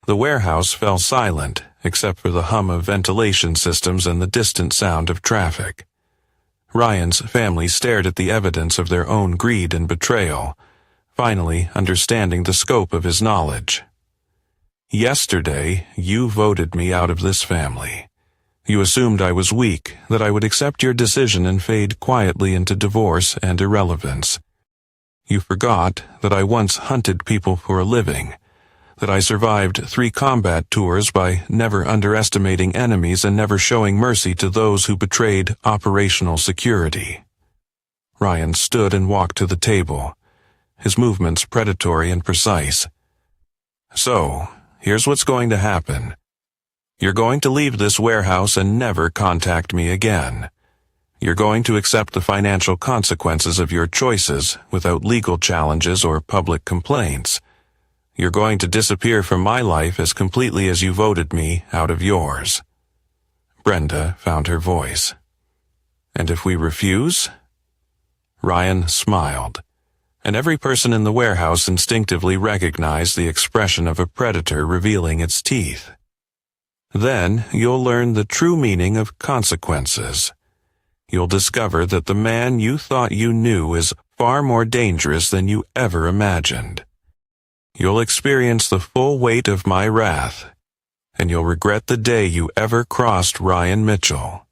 Speaker 1: The warehouse fell silent, except for the hum of ventilation systems and the distant sound of traffic. Ryan's family stared at the evidence of their own greed and betrayal, finally understanding the scope of his knowledge. Yesterday, you voted me out of this family. You assumed I was weak, that I would accept your decision and fade quietly into divorce and irrelevance. You forgot that I once hunted people for a living, that I survived 3 combat tours by never underestimating enemies and never showing mercy to those who betrayed operational security. Ryan stood and walked to the table, his movements predatory and precise. So, here's what's going to happen. You're going to leave this warehouse and never contact me again. You're going to accept the financial consequences of your choices without legal challenges or public complaints. You're going to disappear from my life as completely as you voted me out of yours. Brenda found her voice. And if we refuse? Ryan smiled, and every person in the warehouse instinctively recognized the expression of a predator revealing its teeth. Then you'll learn the true meaning of consequences. You'll discover that the man you thought you knew is far more dangerous than you ever imagined. You'll experience the full weight of my wrath, and you'll regret the day you ever crossed Ryan Mitchell.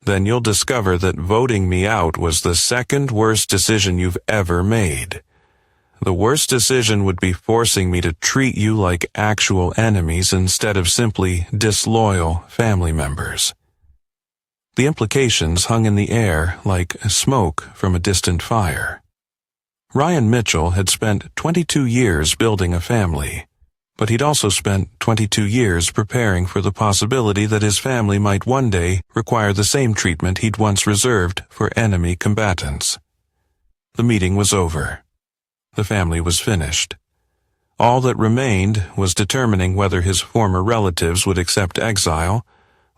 Speaker 1: Then you'll discover that voting me out was the second worst decision you've ever made. The worst decision would be forcing me to treat you like actual enemies instead of simply disloyal family members. The implications hung in the air like smoke from a distant fire. Ryan Mitchell had spent 22 years building a family, but he'd also spent 22 years preparing for the possibility that his family might one day require the same treatment he'd once reserved for enemy combatants. The meeting was over. The family was finished. All that remained was determining whether his former relatives would accept exile,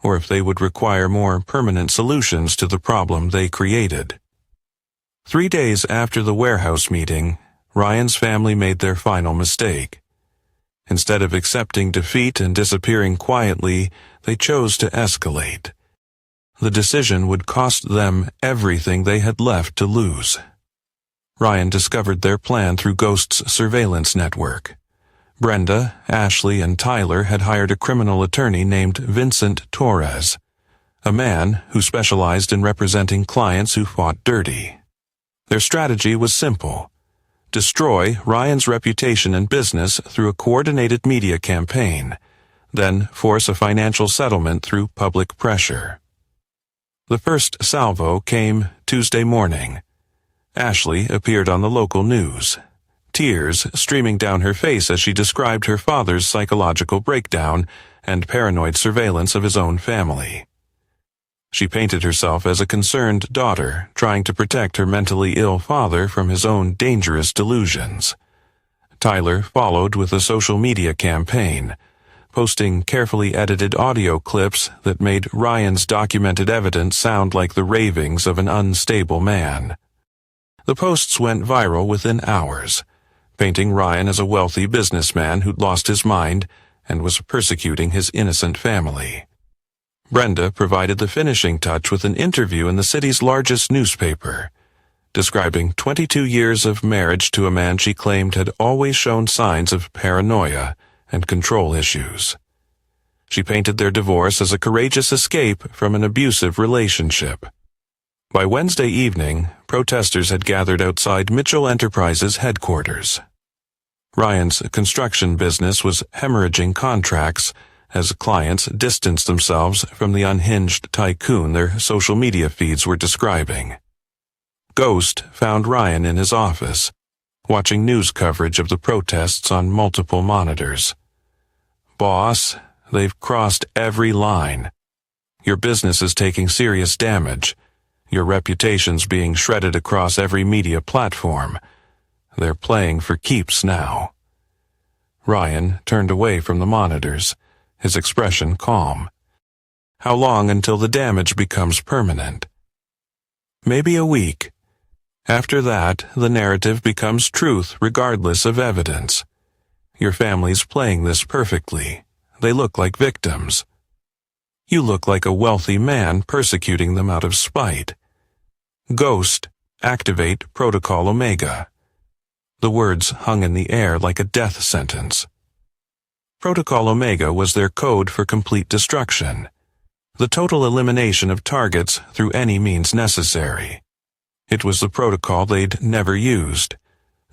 Speaker 1: or if they would require more permanent solutions to the problem they created. 3 days after the warehouse meeting, Ryan's family made their final mistake. Instead of accepting defeat and disappearing quietly, they chose to escalate. The decision would cost them everything they had left to lose. Ryan discovered their plan through Ghost's surveillance network. Brenda, Ashley, and Tyler had hired a criminal attorney named Vincent Torres, a man who specialized in representing clients who fought dirty. Their strategy was simple: destroy Ryan's reputation and business through a coordinated media campaign, then force a financial settlement through public pressure. The first salvo came Tuesday morning. Ashley appeared on the local news, tears streaming down her face as she described her father's psychological breakdown and paranoid surveillance of his own family. She painted herself as a concerned daughter trying to protect her mentally ill father from his own dangerous delusions. Tyler followed with a social media campaign, posting carefully edited audio clips that made Ryan's documented evidence sound like the ravings of an unstable man. The posts went viral within hours, painting Ryan as a wealthy businessman who'd lost his mind and was persecuting his innocent family. Brenda provided the finishing touch with an interview in the city's largest newspaper, describing 22 years of marriage to a man she claimed had always shown signs of paranoia and control issues. She painted their divorce as a courageous escape from an abusive relationship. By Wednesday evening, protesters had gathered outside Mitchell Enterprises headquarters. Ryan's construction business was hemorrhaging contracts as clients distanced themselves from the unhinged tycoon their social media feeds were describing. Ghost found Ryan in his office, watching news coverage of the protests on multiple monitors. "Boss, they've crossed every line. Your business is taking serious damage. Your reputation's being shredded across every media platform. They're playing for keeps now." Ryan turned away from the monitors, his expression calm. "How long until the damage becomes permanent?" "Maybe a week. After that, the narrative becomes truth regardless of evidence. Your family's playing this perfectly. They look like victims. You look like a wealthy man persecuting them out of spite. Ghost, activate Protocol Omega." The words hung in the air like a death sentence. Protocol Omega was their code for complete destruction, the total elimination of targets through any means necessary. It was the protocol they'd never used,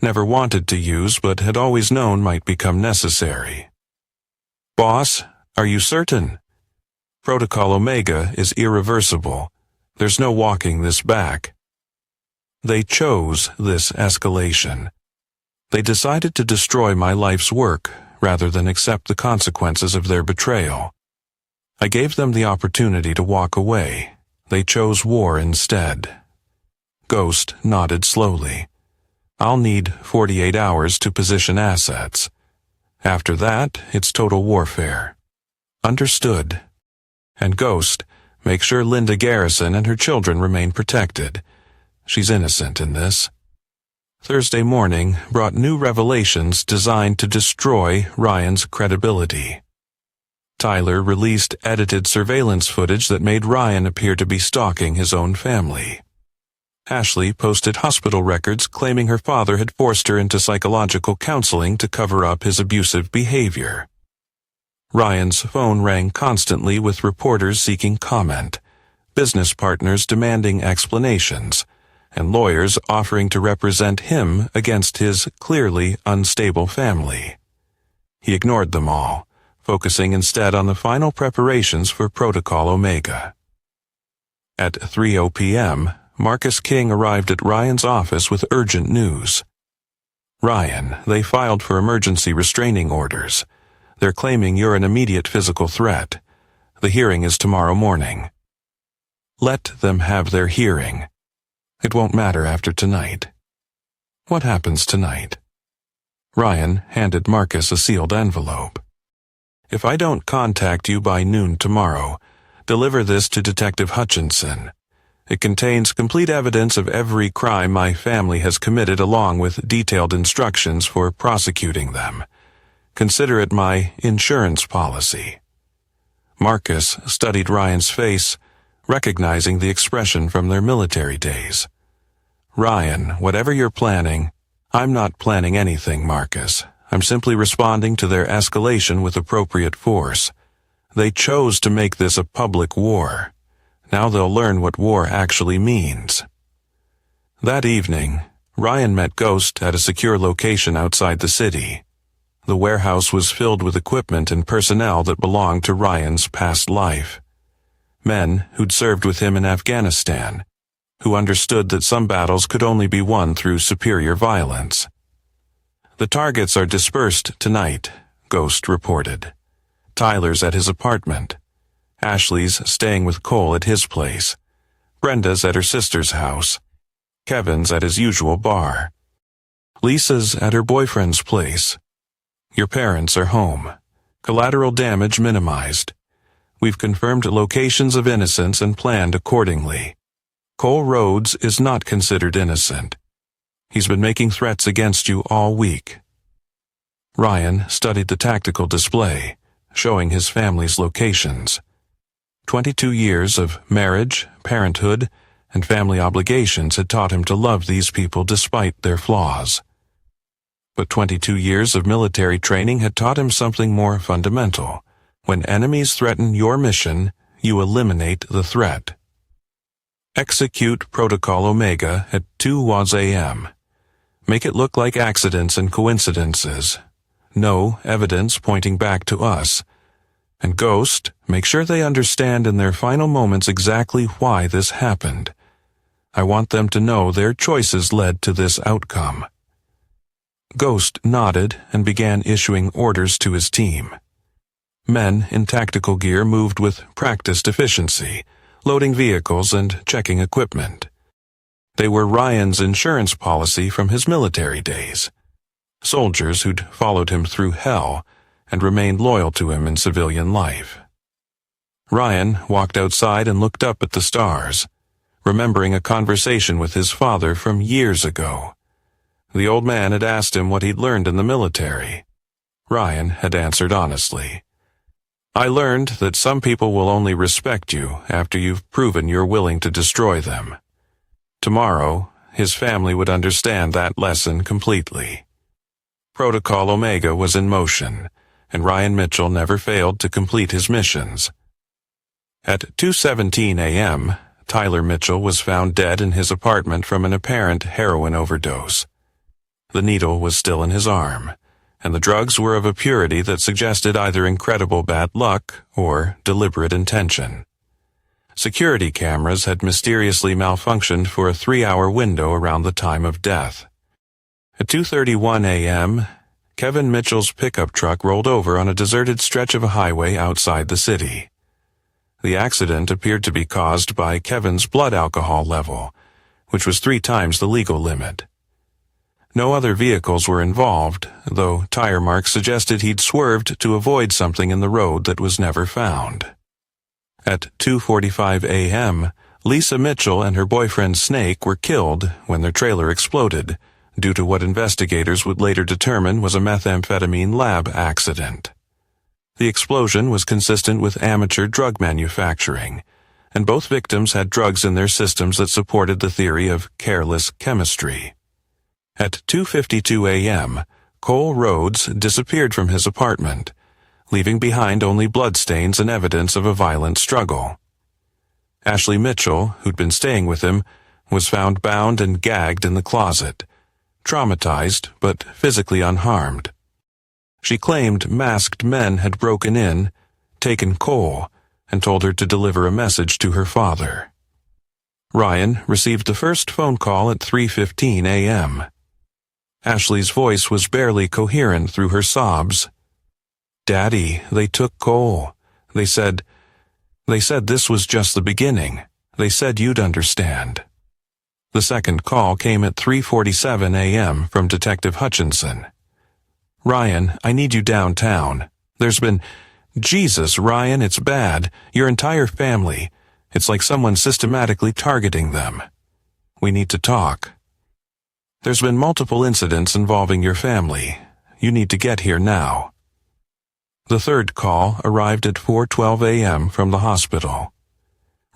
Speaker 1: never wanted to use, but had always known might become necessary. "Boss, are you certain? Protocol Omega is irreversible. There's no walking this back." They chose this escalation. They decided to destroy my life's work rather than accept the consequences of their betrayal. I gave them the opportunity to walk away. They chose war instead. Ghost nodded slowly. "I'll need 48 hours to position assets. After that, it's total warfare." "Understood." "And Ghost, make sure Linda Garrison and her children remain protected. She's innocent in this." Thursday morning brought new revelations designed to destroy Ryan's credibility. Tyler released edited surveillance footage that made Ryan appear to be stalking his own family. Ashley posted hospital records claiming her father had forced her into psychological counseling to cover up his abusive behavior. Ryan's phone rang constantly with reporters seeking comment, business partners demanding explanations, and lawyers offering to represent him against his clearly unstable family. He ignored them all, focusing instead on the final preparations for Protocol Omega. At 3:00 p.m., Marcus King arrived at Ryan's office with urgent news. "Ryan, they filed for emergency restraining orders. They're claiming you're an immediate physical threat. The hearing is tomorrow morning." "Let them have their hearing. It won't matter after tonight." "What happens tonight?" Ryan handed Marcus a sealed envelope. "If I don't contact you by noon tomorrow, deliver this to Detective Hutchinson. It contains complete evidence of every crime my family has committed along with detailed instructions for prosecuting them. Consider it my insurance policy." Marcus studied Ryan's face, recognizing the expression from their military days. "Ryan, whatever you're planning—" "I'm not planning anything, Marcus. I'm simply responding to their escalation with appropriate force. They chose to make this a public war. Now they'll learn what war actually means." That evening, Ryan met Ghost at a secure location outside the city. The warehouse was filled with equipment and personnel that belonged to Ryan's past life. Men who'd served with him in Afghanistan, who understood that some battles could only be won through superior violence. "The targets are dispersed tonight," Ghost reported. "Tyler's at his apartment. Ashley's staying with Cole at his place. Brenda's at her sister's house. Kevin's at his usual bar. Lisa's at her boyfriend's place. Your parents are home. Collateral damage minimized. We've confirmed locations of innocents and planned accordingly. Cole Rhodes is not considered innocent. He's been making threats against you all week." Ryan studied the tactical display, showing his family's locations. 22 years of marriage, parenthood, and family obligations had taught him to love these people despite their flaws. But 22 years of military training had taught him something more fundamental. When enemies threaten your mission, you eliminate the threat. Execute Protocol Omega at 2 a.m. Make it look like accidents and coincidences. No evidence pointing back to us. And Ghost, make sure they understand in their final moments exactly why this happened. I want them to know their choices led to this outcome. Ghost nodded and began issuing orders to his team. Men in tactical gear moved with practiced efficiency, loading vehicles and checking equipment. They were Ryan's insurance policy from his military days. Soldiers who'd followed him through hell and remained loyal to him in civilian life. Ryan walked outside and looked up at the stars, remembering a conversation with his father from years ago. The old man had asked him what he'd learned in the military. Ryan had answered honestly. "I learned that some people will only respect you after you've proven you're willing to destroy them." Tomorrow, his family would understand that lesson completely. Protocol Omega was in motion, and Ryan Mitchell never failed to complete his missions. At 2:17 a.m., Tyler Mitchell was found dead in his apartment from an apparent heroin overdose. The needle was still in his arm, and the drugs were of a purity that suggested either incredible bad luck or deliberate intention. Security cameras had mysteriously malfunctioned for a 3-hour window around the time of death. At 2:31 a.m., Kevin Mitchell's pickup truck rolled over on a deserted stretch of a highway outside the city. The accident appeared to be caused by Kevin's blood alcohol level, which was 3 times the legal limit. No other vehicles were involved, though tire marks suggested he'd swerved to avoid something in the road that was never found. At 2:45 a.m., Lisa Mitchell and her boyfriend Snake were killed when their trailer exploded, due to what investigators would later determine was a methamphetamine lab accident. The explosion was consistent with amateur drug manufacturing, and both victims had drugs in their systems that supported the theory of careless chemistry. At 2:52 a.m., Cole Rhodes disappeared from his apartment, leaving behind only bloodstains and evidence of a violent struggle. Ashley Mitchell, who'd been staying with him, was found bound and gagged in the closet, traumatized but physically unharmed. She claimed masked men had broken in, taken Cole, and told her to deliver a message to her father. Ryan received the first phone call at 3:15 a.m. Ashley's voice was barely coherent through her sobs. "Daddy, they took Cole. They said this was just the beginning. They said you'd understand." The second call came at 3:47 a.m. from Detective Hutchinson. "Ryan, I need you downtown. There's been... Jesus, Ryan, it's bad. Your entire family. It's like someone systematically targeting them. We need to talk. There's been multiple incidents involving your family. You need to get here now." The third call arrived at 4:12 a.m. from the hospital.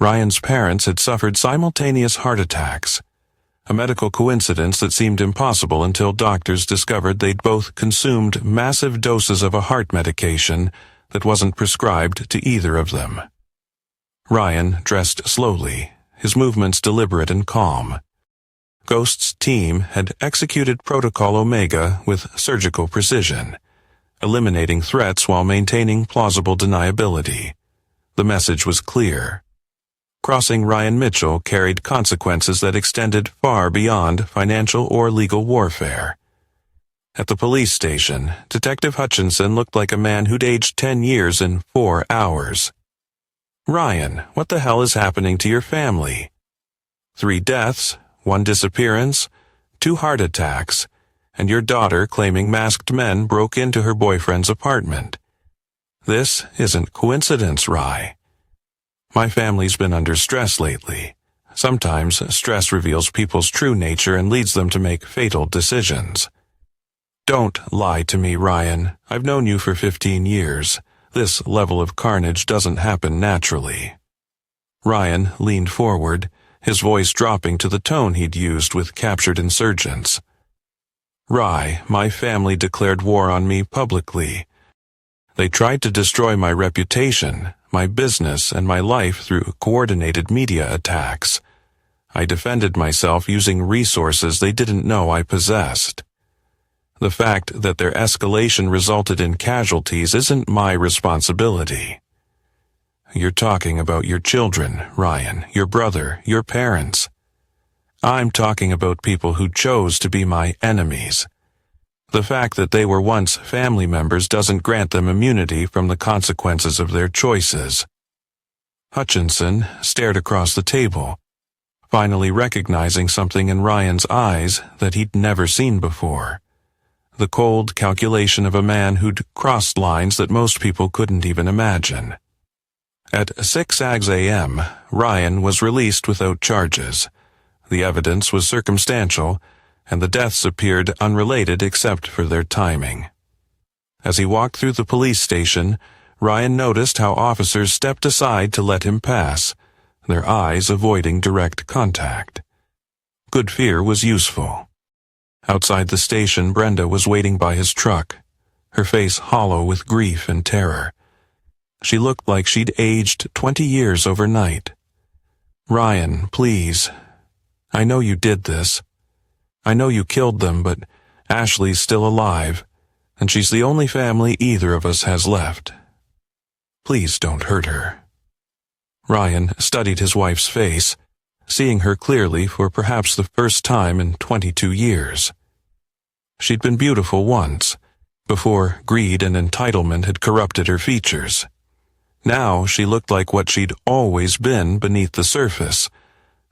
Speaker 1: Ryan's parents had suffered simultaneous heart attacks, a medical coincidence that seemed impossible until doctors discovered they'd both consumed massive doses of a heart medication that wasn't prescribed to either of them. Ryan dressed slowly, his movements deliberate and calm. Ghost's team had executed Protocol Omega with surgical precision, eliminating threats while maintaining plausible deniability. The message was clear. Crossing Ryan Mitchell carried consequences that extended far beyond financial or legal warfare. At the police station, Detective Hutchinson looked like a man who'd aged 10 years in 4 hours. "Ryan, what the hell is happening to your family? 3 deaths, 1 disappearance, 2 heart attacks, and your daughter claiming masked men broke into her boyfriend's apartment. This isn't coincidence, Rye. My family's been under stress lately. Sometimes stress reveals people's true nature and leads them to make fatal decisions. Don't lie to me, Ryan. I've known you for 15 years. This level of carnage doesn't happen naturally." Ryan leaned forward, his voice dropping to the tone he'd used with captured insurgents. "Rye, my family declared war on me publicly. They tried to destroy my reputation, my business, and my life through coordinated media attacks. I defended myself using resources they didn't know I possessed. The fact that their escalation resulted in casualties isn't my responsibility. You're talking about your children, Ryan, your brother, your parents. I'm talking about people who chose to be my enemies. The fact that they were once family members doesn't grant them immunity from the consequences of their choices." Hutchinson stared across the table, finally recognizing something in Ryan's eyes that he'd never seen before. The cold calculation of a man who'd crossed lines that most people couldn't even imagine. At 6 a.m., Ryan was released without charges. The evidence was circumstantial, and the deaths appeared unrelated except for their timing. As he walked through the police station, Ryan noticed how officers stepped aside to let him pass, their eyes avoiding direct contact. Good fear was useful. Outside the station, Brenda was waiting by his truck, her face hollow with grief and terror. She looked like she'd aged 20 years overnight. "Ryan, please. I know you did this. I know you killed them, but Ashley's still alive, and she's the only family either of us has left. Please don't hurt her." Ryan studied his wife's face, seeing her clearly for perhaps the first time in 22 years. She'd been beautiful once, before greed and entitlement had corrupted her features. Now she looked like what she'd always been beneath the surface,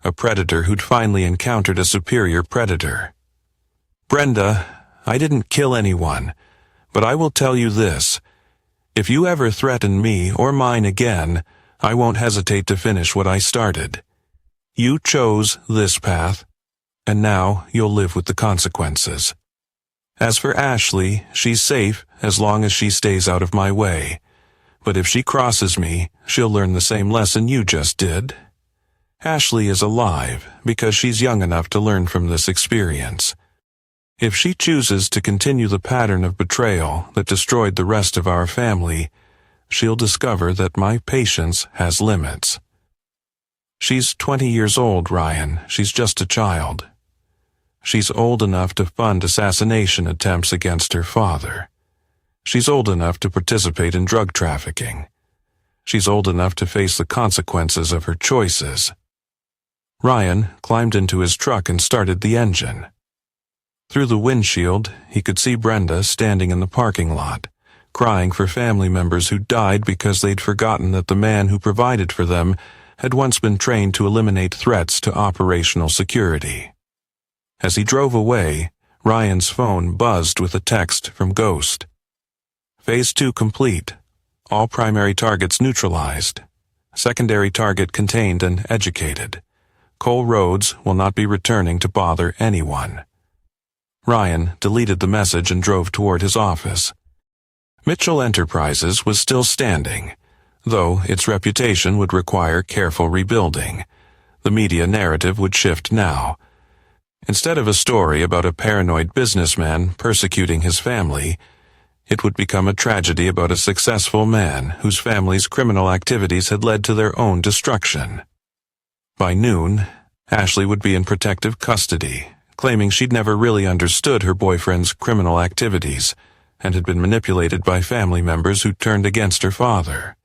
Speaker 1: a predator who'd finally encountered a superior predator. "Brenda, I didn't kill anyone, but I will tell you this. If you ever threaten me or mine again, I won't hesitate to finish what I started. You chose this path, and now you'll live with the consequences. As for Ashley, she's safe as long as she stays out of my way. But if she crosses me, she'll learn the same lesson you just did. Ashley is alive because she's young enough to learn from this experience. If she chooses to continue the pattern of betrayal that destroyed the rest of our family, she'll discover that my patience has limits. She's 20 years old, Ryan. She's just a child. She's old enough to fund assassination attempts against her father. She's old enough to participate in drug trafficking. She's old enough to face the consequences of her choices." Ryan climbed into his truck and started the engine. Through the windshield, he could see Brenda standing in the parking lot, crying for family members who died because they'd forgotten that the man who provided for them had once been trained to eliminate threats to operational security. As he drove away, Ryan's phone buzzed with a text from Ghost. "Phase 2 complete. All primary targets neutralized. Secondary target contained and educated. Cole Rhodes will not be returning to bother anyone." Ryan deleted the message and drove toward his office. Mitchell Enterprises was still standing, though its reputation would require careful rebuilding. The media narrative would shift now. Instead of a story about a paranoid businessman persecuting his family, it would become a tragedy about a successful man whose family's criminal activities had led to their own destruction. By noon, Ashley would be in protective custody, claiming she'd never really understood her boyfriend's criminal activities and had been manipulated by family members who turned against her father.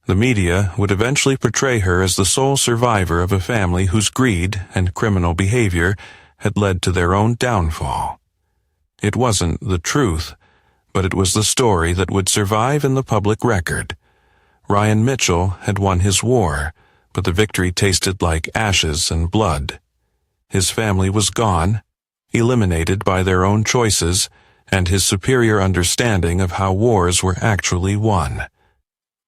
Speaker 1: The media would eventually portray her as the sole survivor of a family whose greed and criminal behavior had led to their own downfall. It wasn't the truth, but it was the story that would survive in the public record. Ryan Mitchell had won his war, but the victory tasted like ashes and blood. His family was gone, eliminated by their own choices and his superior understanding of how wars were actually won.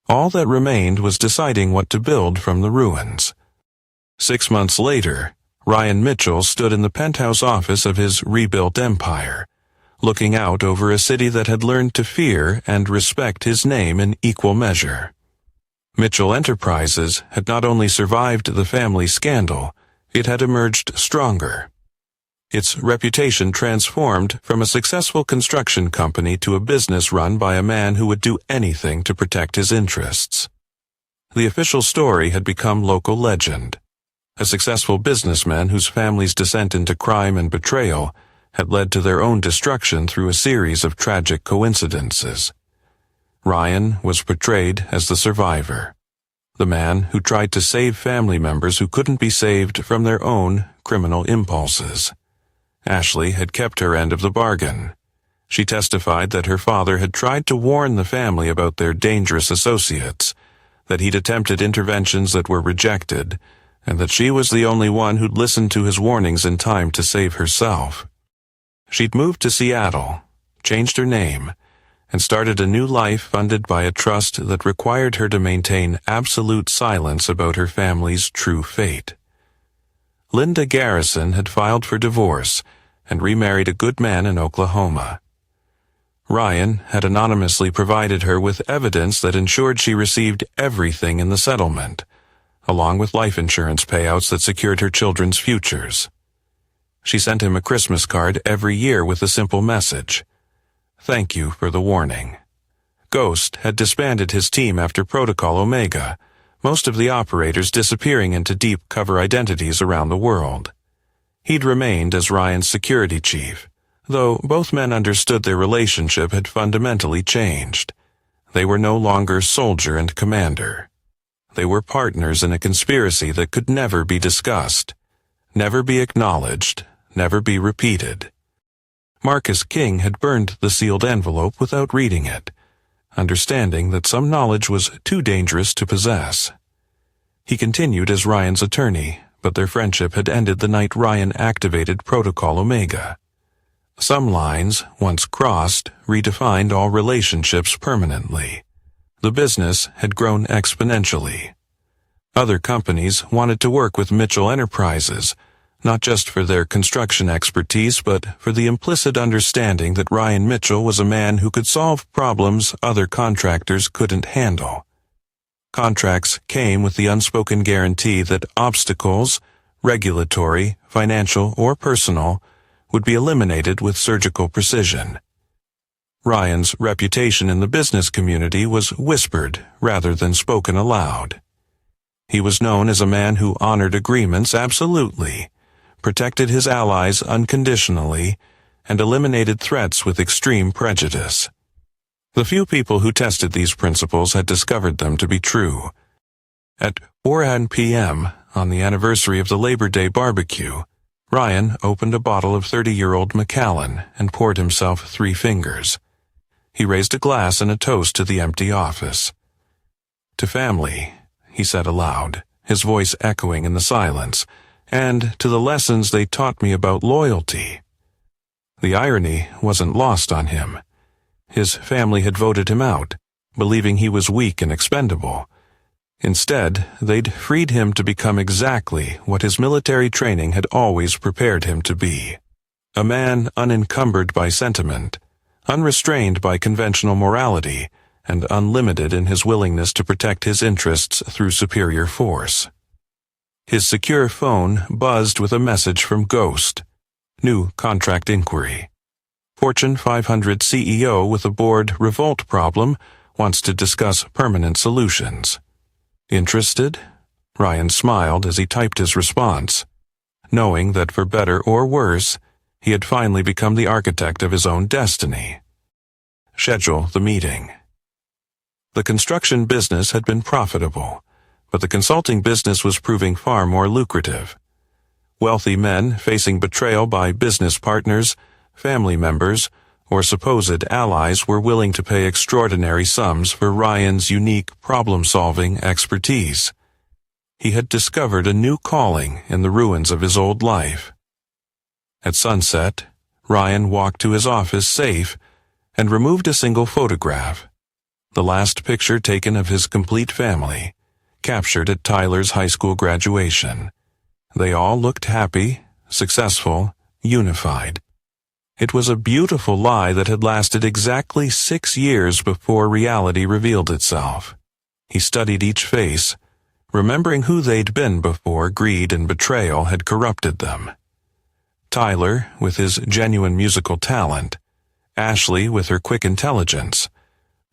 Speaker 1: All that remained was deciding what to build from the ruins. 6 months later, Ryan Mitchell stood in the penthouse office of his rebuilt empire, looking out over a city that had learned to fear and respect his name in equal measure. Mitchell Enterprises had not only survived the family scandal, it had emerged stronger. Its reputation transformed from a successful construction company to a business run by a man who would do anything to protect his interests. The official story had become local legend. A successful businessman whose family's descent into crime and betrayal had led to their own destruction through a series of tragic coincidences. Ryan was portrayed as the survivor, the man who tried to save family members who couldn't be saved from their own criminal impulses. Ashley had kept her end of the bargain. She testified that her father had tried to warn the family about their dangerous associates, that he'd attempted interventions that were rejected, and that she was the only one who'd listened to his warnings in time to save herself. She'd moved to Seattle, changed her name, and started a new life funded by a trust that required her to maintain absolute silence about her family's true fate. Linda Garrison had filed for divorce and remarried a good man in Oklahoma. Ryan had anonymously provided her with evidence that ensured she received everything in the settlement, along with life insurance payouts that secured her children's futures. She sent him a Christmas card every year with a simple message: "Thank you for the warning." Ghost had disbanded his team after Protocol Omega, most of the operators disappearing into deep cover identities around the world. He'd remained as Ryan's security chief, though both men understood their relationship had fundamentally changed. They were no longer soldier and commander. They were partners in a conspiracy that could never be discussed, never be acknowledged, never be repeated. Marcus King had burned the sealed envelope without reading it, understanding that some knowledge was too dangerous to possess. He continued as Ryan's attorney, but their friendship had ended the night Ryan activated Protocol Omega. Some lines, once crossed, redefined all relationships permanently. The business had grown exponentially. Other companies wanted to work with Mitchell Enterprises, not just for their construction expertise, but for the implicit understanding that Ryan Mitchell was a man who could solve problems other contractors couldn't handle. Contracts came with the unspoken guarantee that obstacles, regulatory, financial, or personal, would be eliminated with surgical precision. Ryan's reputation in the business community was whispered rather than spoken aloud. He was known as a man who honored agreements absolutely, protected his allies unconditionally, and eliminated threats with extreme prejudice. The few people who tested these principles had discovered them to be true. At 4 p.m., on the anniversary of the Labor Day barbecue, Ryan opened a bottle of 30-year-old Macallan and poured himself 3 fingers. He raised a glass and a toast to the empty office. "To family," he said aloud, his voice echoing in the silence, "and to the lessons they taught me about loyalty." The irony wasn't lost on him. His family had voted him out, believing he was weak and expendable. Instead, they'd freed him to become exactly what his military training had always prepared him to be: a man unencumbered by sentiment, unrestrained by conventional morality, and unlimited in his willingness to protect his interests through superior force. His secure phone buzzed with a message from Ghost. New contract inquiry. Fortune 500 CEO with a board revolt problem wants to discuss permanent solutions. Interested? Ryan smiled as he typed his response, knowing that for better or worse, he had finally become the architect of his own destiny. Schedule the meeting. The construction business had been profitable, but the consulting business was proving far more lucrative. Wealthy men facing betrayal by business partners, family members, or supposed allies were willing to pay extraordinary sums for Ryan's unique problem-solving expertise. He had discovered a new calling in the ruins of his old life. At sunset, Ryan walked to his office safe and removed a single photograph, the last picture taken of his complete family, captured at Tyler's high school graduation. They all looked happy, successful, unified. It was a beautiful lie that had lasted exactly 6 years before reality revealed itself. He studied each face, remembering who they'd been before greed and betrayal had corrupted them. Tyler, with his genuine musical talent, Ashley with her quick intelligence,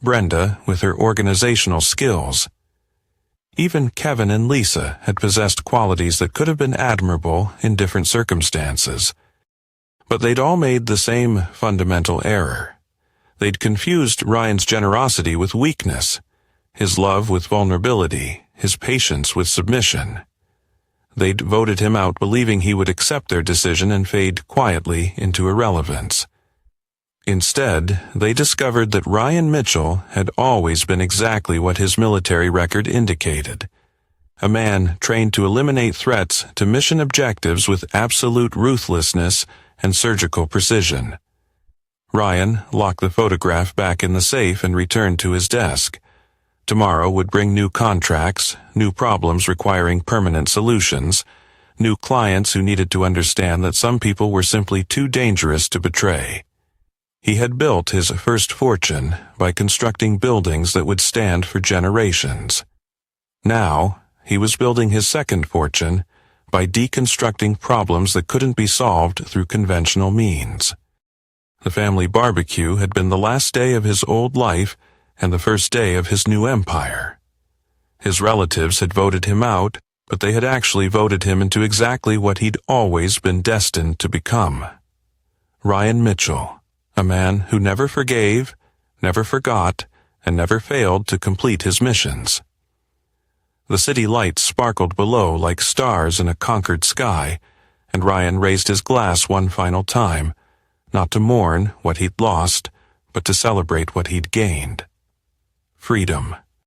Speaker 1: Brenda with her organizational skills. Even Kevin and Lisa had possessed qualities that could have been admirable in different circumstances. But they'd all made the same fundamental error. They'd confused Ryan's generosity with weakness, his love with vulnerability, his patience with submission. They'd voted him out believing he would accept their decision and fade quietly into irrelevance. Instead, they discovered that Ryan Mitchell had always been exactly what his military record indicated. A man trained to eliminate threats to mission objectives with absolute ruthlessness and surgical precision. Ryan locked the photograph back in the safe and returned to his desk. Tomorrow would bring new contracts, new problems requiring permanent solutions, new clients who needed to understand that some people were simply too dangerous to betray. He had built his first fortune by constructing buildings that would stand for generations. Now, he was building his second fortune by deconstructing problems that couldn't be solved through conventional means. The family barbecue had been the last day of his old life and the first day of his new empire. His relatives had voted him out, but they had actually voted him into exactly what he'd always been destined to become. Ryan Mitchell, a man who never forgave, never forgot, and never failed to complete his missions. The city lights sparkled below like stars in a conquered sky, and Ryan raised his glass one final time, not to mourn what he'd lost, but to celebrate what he'd gained. Freedom.